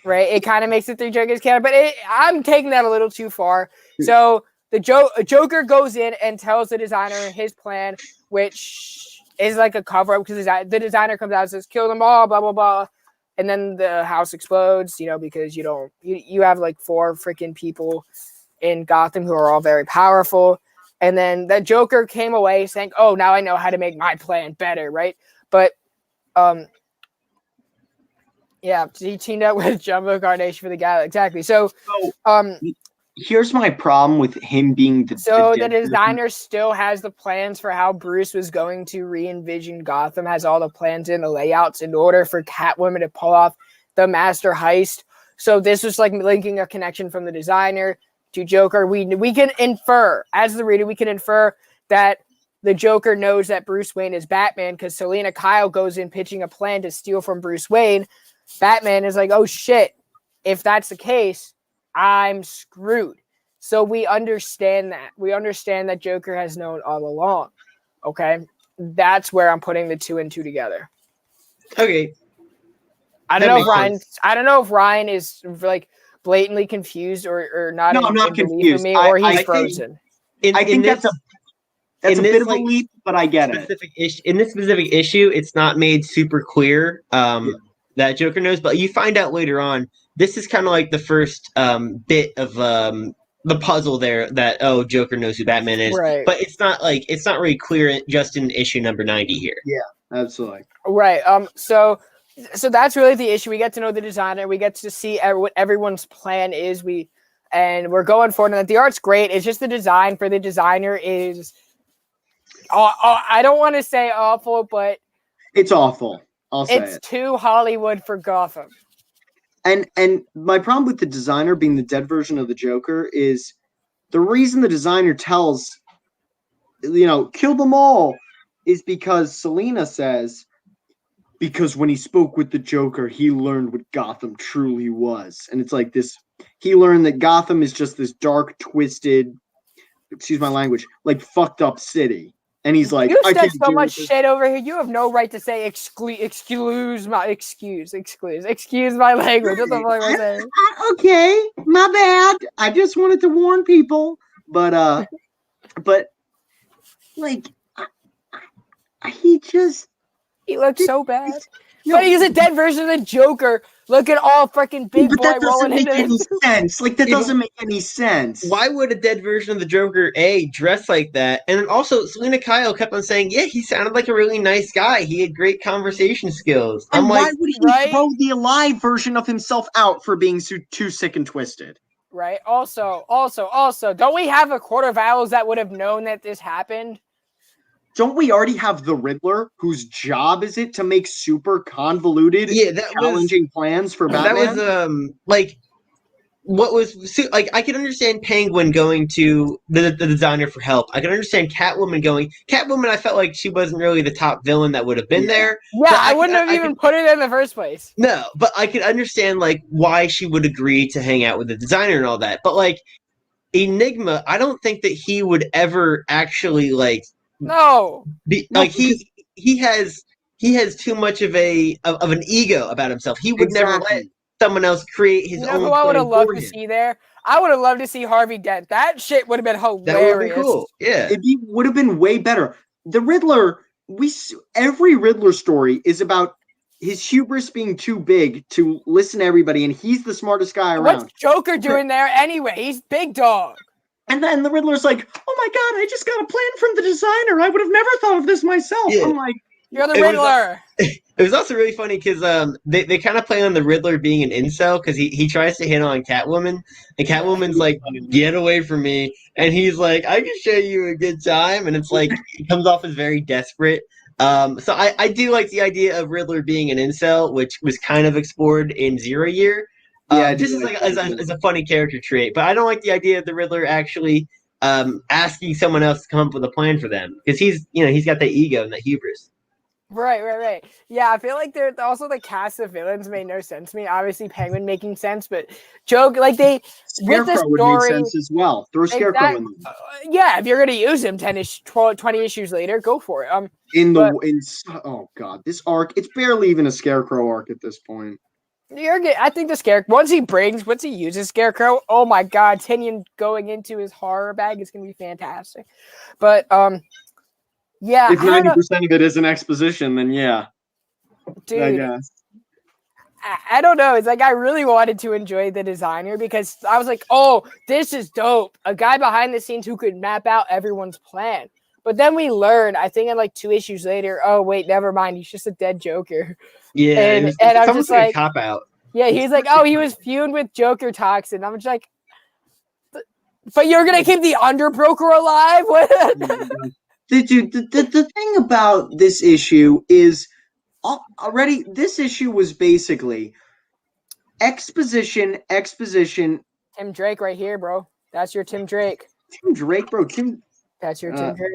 Speaker 1: right? It kind of makes it 3 Jokers canon, but I'm taking that a little too far. So the Joker goes in and tells the designer his plan, which is like a cover up because the designer comes out and says, kill them all, blah, blah, blah. And then the house explodes, because you have like 4 freaking people in Gotham who are all very powerful. And then the Joker came away saying, oh, now I know how to make my plan better, right? But he teamed up with Jumbo Carnation for the guy. Exactly. So
Speaker 3: here's my problem with him being
Speaker 1: the designer still has the plans for how Bruce was going to re-envision Gotham, has all the plans in the layouts in order for Catwoman to pull off the master heist. So this was like linking a connection from the designer to Joker. We can infer, as the reader, that the Joker knows that Bruce Wayne is Batman because Selena Kyle goes in pitching a plan to steal from Bruce Wayne. Batman is like, oh shit, if that's the case, I'm screwed. So we understand that. We understand that Joker has known all along. Okay? That's where I'm putting the 2 and 2 together.
Speaker 2: Okay.
Speaker 1: I don't know if Ryan is like blatantly confused or not.
Speaker 3: No, I'm not confused.
Speaker 1: Me, or he's frozen.
Speaker 3: I think that's a bit of a leap, but I get it.
Speaker 2: In this specific issue, it's not made super clear that Joker knows, but you find out later on. This is kind of like the first bit of the puzzle there that Joker knows who Batman is,
Speaker 1: right.
Speaker 2: But it's not really clear just in issue number 90 here.
Speaker 3: Yeah, absolutely.
Speaker 1: Right. So that's really the issue. We get to know the designer. We get to see what everyone's plan is. We're going forward, and the art's great. It's just the design for the designer is. I don't want to say awful, but
Speaker 3: it's awful. I'll say
Speaker 1: it's too Hollywood for Gotham.
Speaker 3: And my problem with the designer being the dead version of the Joker is the reason the designer tells, kill them all, is because Selina says, because when he spoke with the Joker, he learned what Gotham truly was. And it's like this, he learned that Gotham is just this dark, twisted, excuse my language, like fucked up city. And he's like,
Speaker 1: you
Speaker 3: I
Speaker 1: said
Speaker 3: can't
Speaker 1: so
Speaker 3: deal
Speaker 1: much
Speaker 3: with this.
Speaker 1: shit over here. You have no right to say excuse my language. What the fuck was I saying?
Speaker 3: Okay, my bad. I just wanted to warn people. But like,
Speaker 1: he looks so bad. But he's a dead version of the Joker. Look at all freaking big
Speaker 3: but
Speaker 1: boy
Speaker 3: that doesn't
Speaker 1: rolling
Speaker 3: make
Speaker 1: into
Speaker 3: any
Speaker 1: this.
Speaker 3: sense. Like, that doesn't make any sense.
Speaker 2: Why would a dead version of the Joker dress like that? And then also, Selena Kyle kept on saying, "Yeah, he sounded like a really nice guy. He had great conversation skills."
Speaker 3: And
Speaker 2: I'm
Speaker 3: why
Speaker 2: like,
Speaker 3: would he throw the alive version of himself out for being too sick and twisted?
Speaker 1: Right. Also, don't we have a court of owls that would have known that this happened?
Speaker 3: Don't we already have the Riddler, whose job is it to make super convoluted, challenging plans for Batman?
Speaker 2: That was like, what was like? I can understand Penguin going to the designer for help. I can understand Catwoman going. Catwoman, I felt like she wasn't really the top villain that would have been there.
Speaker 1: Yeah, I wouldn't have even put it in the first place.
Speaker 2: No, but I could understand like why she would agree to hang out with the designer and all that. But like Enigma, I don't think that he would ever actually like.
Speaker 1: No.
Speaker 2: He has too much of an ego about himself. He would never let someone else create his own.
Speaker 1: Who I would have loved to see there? I would have loved to see Harvey Dent. That shit would have been hilarious.
Speaker 2: That would be cool. Yeah,
Speaker 3: it would have been way better. The Riddler, every Riddler story is about his hubris being too big to listen to everybody, and he's the smartest guy around.
Speaker 1: What's Joker doing there anyway? He's big dog.
Speaker 3: And then the Riddler's like, "Oh my god, I just got a plan from the designer. I would have never thought of this myself." Yeah. I'm like,
Speaker 1: "You're the Riddler."
Speaker 2: It was also really funny because they kind of play on the Riddler being an incel because he tries to hit on Catwoman, and Catwoman's like, "Get away from me," and he's like, "I can show you a good time," and it's like he comes off as very desperate. So I do like the idea of Riddler being an incel, which was kind of explored in Zero Year. Just as a funny character trait, but I don't like the idea of the Riddler actually asking someone else to come up with a plan for them because he's got that ego and that hubris.
Speaker 1: Right. Yeah, I feel like they're also the cast of villains made no sense to me. Obviously, Penguin making sense, but Joker, like
Speaker 3: Scarecrow would make sense as well. Throw Scarecrow in there.
Speaker 1: Yeah, if you're gonna use him 20 issues later, go for it.
Speaker 3: Oh god, this arc, it's barely even a Scarecrow arc at this point.
Speaker 1: I think the Scarecrow, once he uses Scarecrow, oh my god, Tinian going into his horror bag is gonna be fantastic. But yeah,
Speaker 3: if 90% of it isn't exposition, then yeah,
Speaker 1: dude,
Speaker 3: I guess.
Speaker 1: I don't know. It's like I really wanted to enjoy the designer because I was like, oh, this is dope. A guy behind the scenes who could map out everyone's plan. But then we learned, I think in like 2 issues later, oh wait, never mind. He's just a dead Joker.
Speaker 2: Yeah,
Speaker 1: and I'm just like
Speaker 2: a cop out.
Speaker 1: Yeah, he's like, oh, he was fumed with Joker toxin. I'm just like, but you're gonna keep the underbroker alive? What?
Speaker 3: The thing about this issue is already this issue was basically exposition.
Speaker 1: Tim Drake right here, bro. That's your Tim Drake.
Speaker 3: Tim Drake, bro.
Speaker 1: That's your Tim Drake.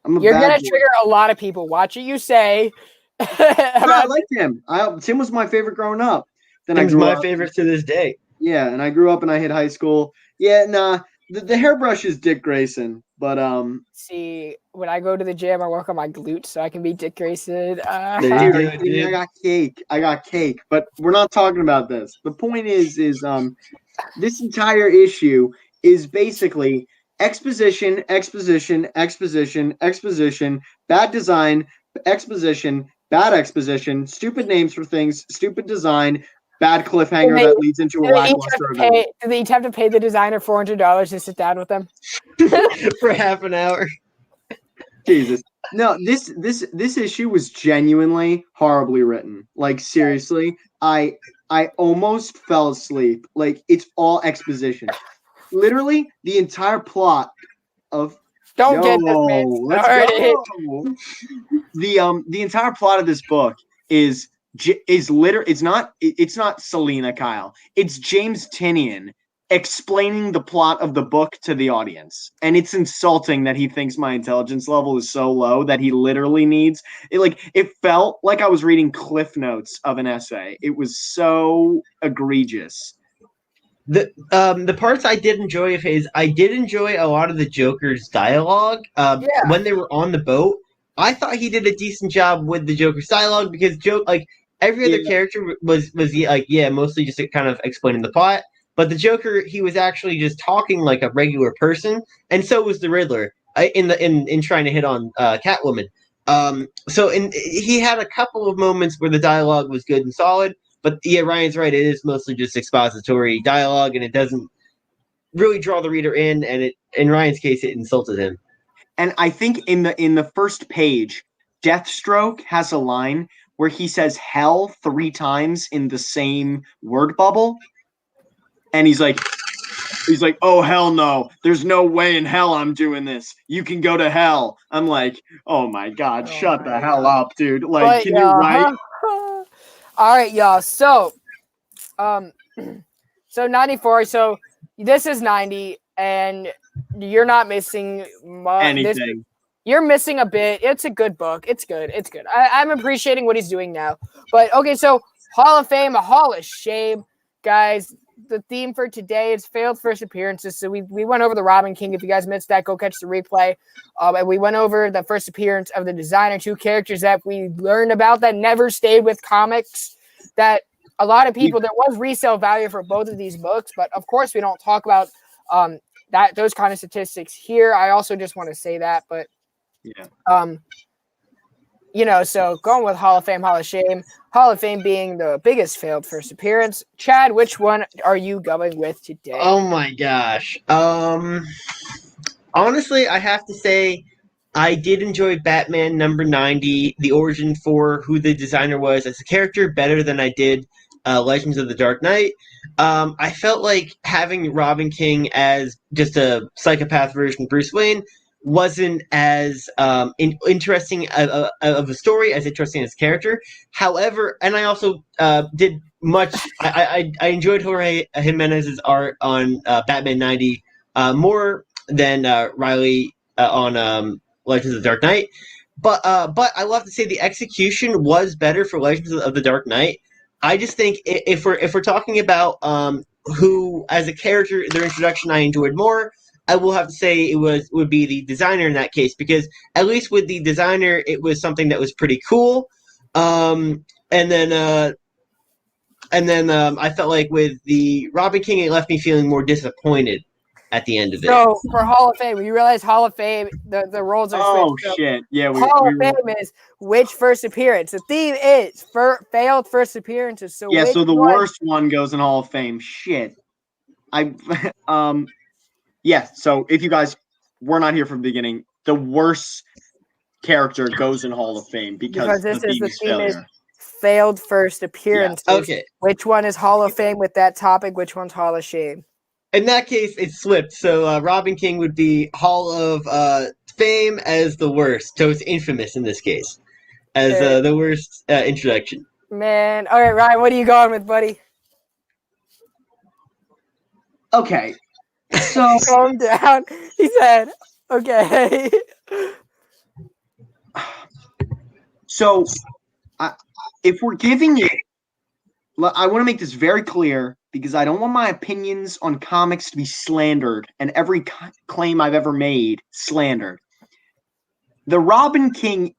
Speaker 3: You're
Speaker 1: gonna trigger a lot of people. Watch what you say.
Speaker 3: I like Tim. Tim was my favorite growing up. Then
Speaker 2: Tim's my favorite to this day.
Speaker 3: Yeah, and I grew up and I hit high school. Yeah, nah. The hairbrush is Dick Grayson, but
Speaker 1: see, when I go to the gym, I work on my glutes so I can be Dick Grayson.
Speaker 3: Dude, I got cake. But we're not talking about this. The point is this entire issue is basically exposition, bad design, exposition, bad exposition, stupid names for things, stupid design, bad cliffhanger that leads into a lackluster event.
Speaker 1: Do they each have to pay the designer $400 to sit down with them
Speaker 2: for half an hour?
Speaker 3: Jesus. No, this issue was genuinely horribly written. Like seriously, I almost fell asleep. Like it's all exposition. Literally, the entire plot of
Speaker 1: get this man started.
Speaker 3: The entire plot of this book is is it's not Selena Kyle. It's James Tinian explaining the plot of the book to the audience. And it's insulting that he thinks my intelligence level is so low that he literally needs it felt like I was reading cliff notes of an essay. It was so egregious.
Speaker 2: The parts I did enjoy of his, I did enjoy a lot of the Joker's dialogue. When they were on the boat, I thought he did a decent job with the Joker's dialogue because every other character was mostly just kind of explaining the plot. But the Joker, he was actually just talking like a regular person, and so was the Riddler in trying to hit on Catwoman. He had a couple of moments where the dialogue was good and solid, but yeah, Ryan's right. It is mostly just expository dialogue, and it doesn't really draw the reader in. And in Ryan's case, it insulted him.
Speaker 3: And I think in the first page, Deathstroke has a line where he says hell 3 times in the same word bubble. And he's like, oh, hell no. There's no way in hell I'm doing this. You can go to hell. I'm like, oh my God, shut the hell up, dude. Like, can you write?
Speaker 1: All right, y'all. So 94. So this is 90, and you're not missing
Speaker 3: anything.
Speaker 1: You're missing a bit. It's a good book. It's good. It's good. I'm appreciating what he's doing now. But okay, so Hall of Fame, a Hall of Shame, guys. The theme for today is failed first appearances. So we went over the Robin King. If you guys missed that, go catch the replay. And we went over the first appearance of the designer, 2 characters that we learned about that never stayed with comics. That a lot of people, there was resale value for both of these books, but of course we don't talk about those kind of statistics here. I also just want to say that, but so going with Hall of Fame, Hall of Shame. Hall of Fame being the biggest failed first appearance. Chad, which one are you going with today?
Speaker 2: Oh my gosh. Honestly, I have to say I did enjoy Batman number 90, the origin for who the designer was as a character, better than I did Legends of the Dark Knight. I felt like having Robin King as just a psychopath version of Bruce Wayne wasn't as interesting of a story, as interesting as character. However, and I also did much. I enjoyed Jorge Jimenez's art on Batman 90 more than Riley on Legends of the Dark Knight. But I will have to say the execution was better for Legends of the Dark Knight. I just think if we're talking about who as a character, their introduction I enjoyed more, I will have to say it would be the designer in that case, because at least with the designer, it was something that was pretty cool. And then I felt like with the Robin King, it left me feeling more disappointed at the end of it.
Speaker 1: So for Hall of Fame, you realize Hall of Fame, the roles are switched.
Speaker 3: Oh shit! Yeah,
Speaker 1: Hall of Fame is which first appearance. The theme is failed first appearances. So
Speaker 3: yeah, so the worst one goes in Hall of Fame. Shit. Yeah, so if you guys were not here from the beginning, the worst character goes in Hall of Fame because
Speaker 1: this is the theme is failed first appearances.
Speaker 2: Yeah. Okay.
Speaker 1: Which one is Hall of Fame with that topic? Which one's Hall of Shame?
Speaker 2: In that case, it's flipped. So Robin King would be Hall of Fame as the worst. So it's infamous in this case as the worst introduction.
Speaker 1: Man. All right, Ryan, what are you going with, buddy?
Speaker 3: Okay. So
Speaker 1: calm down. He said, okay.
Speaker 3: So if we're giving it, I want to make this very clear because I don't want my opinions on comics to be slandered and every claim I've ever made slandered. The Robin King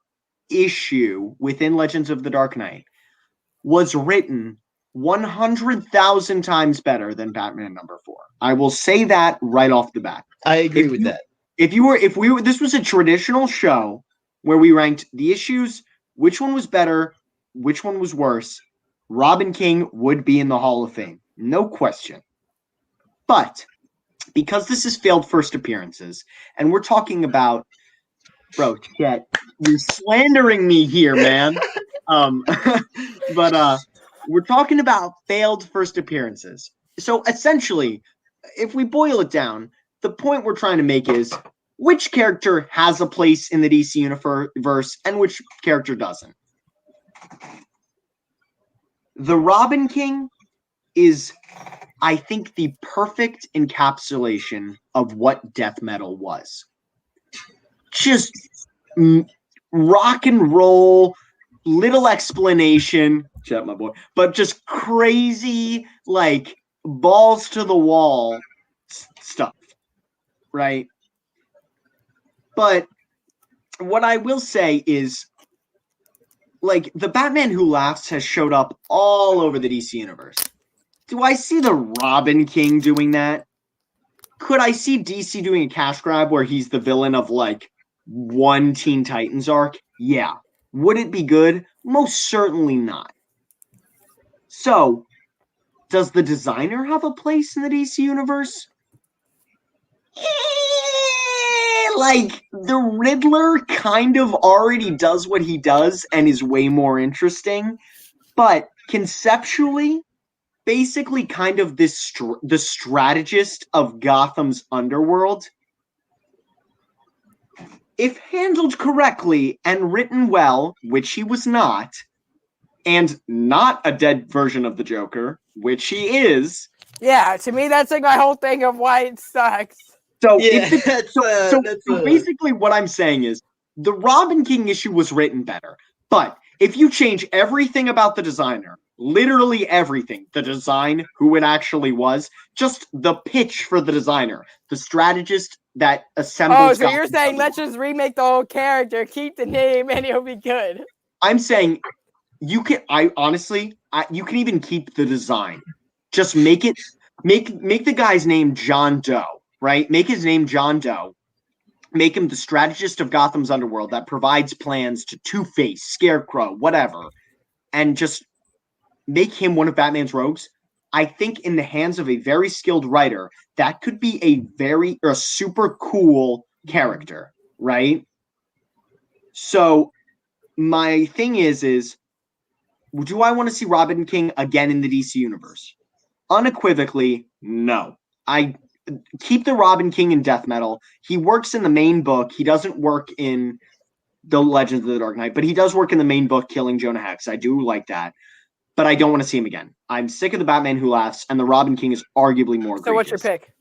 Speaker 3: issue within Legends of the Dark Knight was written 100,000 times better than Batman number 4. I will say that right off the bat.
Speaker 2: I agree with that.
Speaker 3: This was a traditional show where we ranked the issues, which one was better, which one was worse, Robin King would be in the Hall of Fame. No question. But because this is failed first appearances, and we're talking about, bro, Chet, you're slandering me here, man. But we're talking about failed first appearances. So essentially, if we boil it down, the point we're trying to make is which character has a place in the DC universe and which character doesn't. The Robin King is, I think, the perfect encapsulation of what death metal was. Just rock and roll, little explanation, chat my boy, but just crazy, like balls to the wall stuff, right? But what I will say is, like, the Batman Who Laughs has showed up all over the DC universe. Do I see the Robin King doing that? Could I see DC doing a cash grab where he's the villain of, like, one Teen Titans arc? Yeah. Would it be good? Most certainly not. So, does the designer have a place in the DC universe? Like, the Riddler kind of already does what he does and is way more interesting, but conceptually, basically kind of the strategist of Gotham's underworld. If handled correctly and written well, which he was not, and not a dead version of the Joker, which he is.
Speaker 1: Yeah, to me, that's like my whole thing of why it sucks.
Speaker 3: So, basically what I'm saying is the Robin King issue was written better. But if you change everything about the designer, literally everything, the design, who it actually was, just the pitch for the designer, the strategist that assembles.
Speaker 1: Oh, so you're saying let's just remake the whole character, keep the name, and he'll be good.
Speaker 3: I'm saying you can. You can even keep the design. Just make the guy's name John Doe, right? Make his name John Doe. Make him the strategist of Gotham's underworld that provides plans to Two-Face, Scarecrow, whatever, and just make him one of Batman's rogues. I think in the hands of a very skilled writer, that could be a super cool character, right? So my thing is, do I want to see Robin King again in the DC universe? Unequivocally, no. I keep the Robin King in death metal. He works in the main book. He doesn't work in the Legends of the Dark Knight, but he does work in the main book, killing Jonah Hex. I do like that, but I don't want to see him again. I'm sick of the Batman Who Laughs, and the Robin King is arguably more egregious.
Speaker 1: So what's your pick?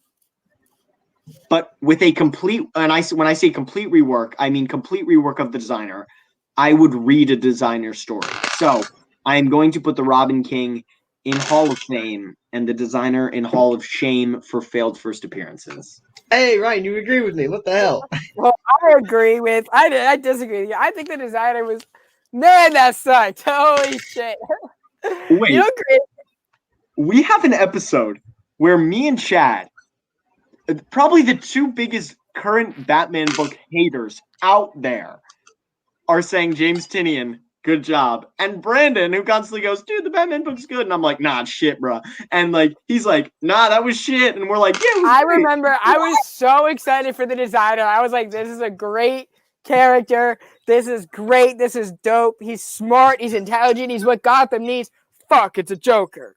Speaker 3: But with a complete, when I say complete rework, I mean complete rework of the designer. I would read a designer story. So I am going to put the Robin King in Hall of Fame and the designer in Hall of Shame for failed first appearances.
Speaker 2: Hey, Ryan, you agree with me? What the hell?
Speaker 1: Well, I agree with. I disagree with you. I think the designer was. Man, that sucked. Holy shit.
Speaker 3: Wait.
Speaker 1: You agree?
Speaker 3: We have an episode where me and Chad, probably the two biggest current Batman book haters out there, are saying James Tynion, good job. And Brandon, who constantly goes, dude, the Batman book's good. And I'm like, nah, shit, bro. And like, he's like, nah, that was shit. And we're like, yeah.
Speaker 1: I remember I was so excited for the designer. I was like, this is a great character. This is great. This is dope. He's smart. He's intelligent. He's what Gotham needs. Fuck, it's a Joker.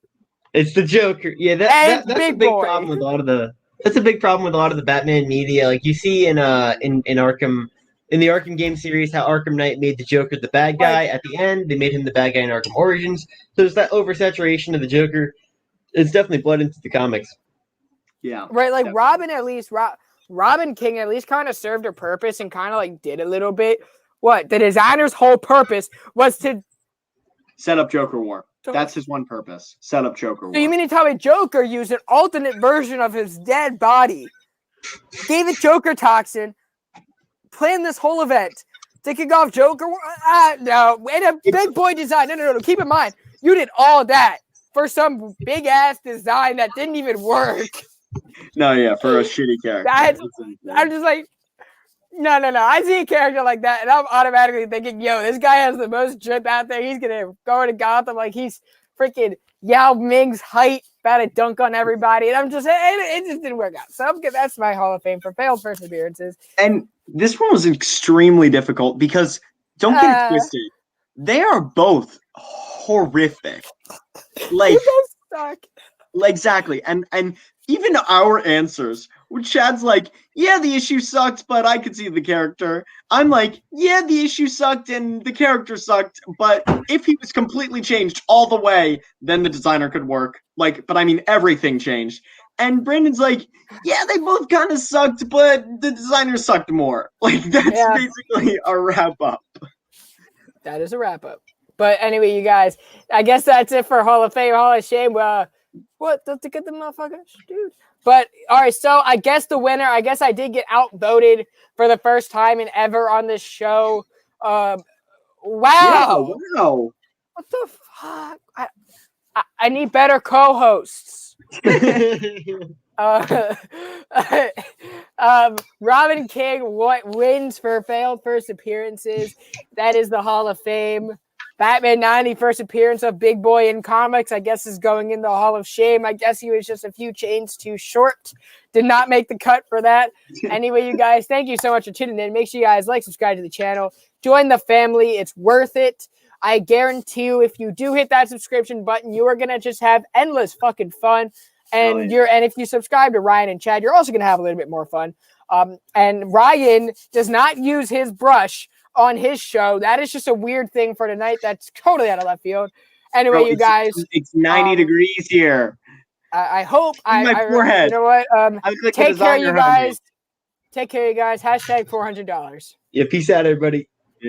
Speaker 2: It's the Joker. Yeah, that's a big problem with a lot of the. That's a big problem with a lot of the Batman media. Like you see in Arkham. In the Arkham game series, how Arkham Knight made the Joker the bad guy at the end. They made him the bad guy in Arkham Origins. So there's that oversaturation of the Joker. It's definitely bled into the comics.
Speaker 3: Yeah.
Speaker 1: Right, like definitely. Robin King at least kind of served a purpose and kind of like did a little bit. What? The designer's whole purpose was to
Speaker 3: set up Joker War. That's his one purpose. Set up Joker War.
Speaker 1: So you mean to tell me Joker used an alternate version of his dead body, gave it Joker toxin, planned this whole event to kick off Joker? No, and a big boy design. No. Keep in mind, you did all that for some big ass design that didn't even work.
Speaker 3: No, yeah, for a shitty character.
Speaker 1: I'm just like, no. I see a character like that, and I'm automatically thinking, yo, this guy has the most drip out there. He's gonna go into Gotham like he's freaking Yao Ming's height, about to dunk on everybody. And I'm just saying, it just didn't work out. So that's my Hall of Fame for failed first appearances.
Speaker 3: And this one was extremely difficult because, don't get it twisted, they are both horrific. Like,
Speaker 1: you both suck.
Speaker 3: Exactly. And even our answers When Chad's like, yeah, the issue sucked, but I could see the character. I'm like, yeah, the issue sucked and the character sucked, but if he was completely changed all the way, then the designer could work. Like, but I mean, everything changed. And Brandon's like, yeah, they both kind of sucked, but the designer sucked more. Like, that's basically a wrap up.
Speaker 1: That is a wrap up. But anyway, you guys, I guess that's it for Hall of Fame, Hall of Shame. What? Don't get the motherfuckers, dude. But all right, so I guess the winner, I guess I did get outvoted for the first time in ever on this show. Wow.
Speaker 3: Yeah, wow.
Speaker 1: What the fuck? I need better co-hosts. Robin King wins for failed first appearances. That is the Hall of Fame. Batman 90 first appearance of Big Boy in comics, I guess, is going in the Hall of Shame. I guess he was just a few chains too short. Did not make the cut for that. Anyway, you guys, thank you so much for tuning in. Make sure you guys like, subscribe to the channel. Join the family. It's worth it. I guarantee you, if you do hit that subscription button, you are going to just have endless fucking fun. And and if you subscribe to Ryan and Chad, you're also going to have a little bit more fun. And Ryan does not use his brush on his show. That is just a weird thing for tonight. That's totally out of left field. Anyway, you guys,
Speaker 3: it's 90 degrees here.
Speaker 1: I hope
Speaker 3: my forehead.
Speaker 1: You know what? Take care, you guys. Take care, you guys. #$400.
Speaker 2: Yeah, peace out, everybody.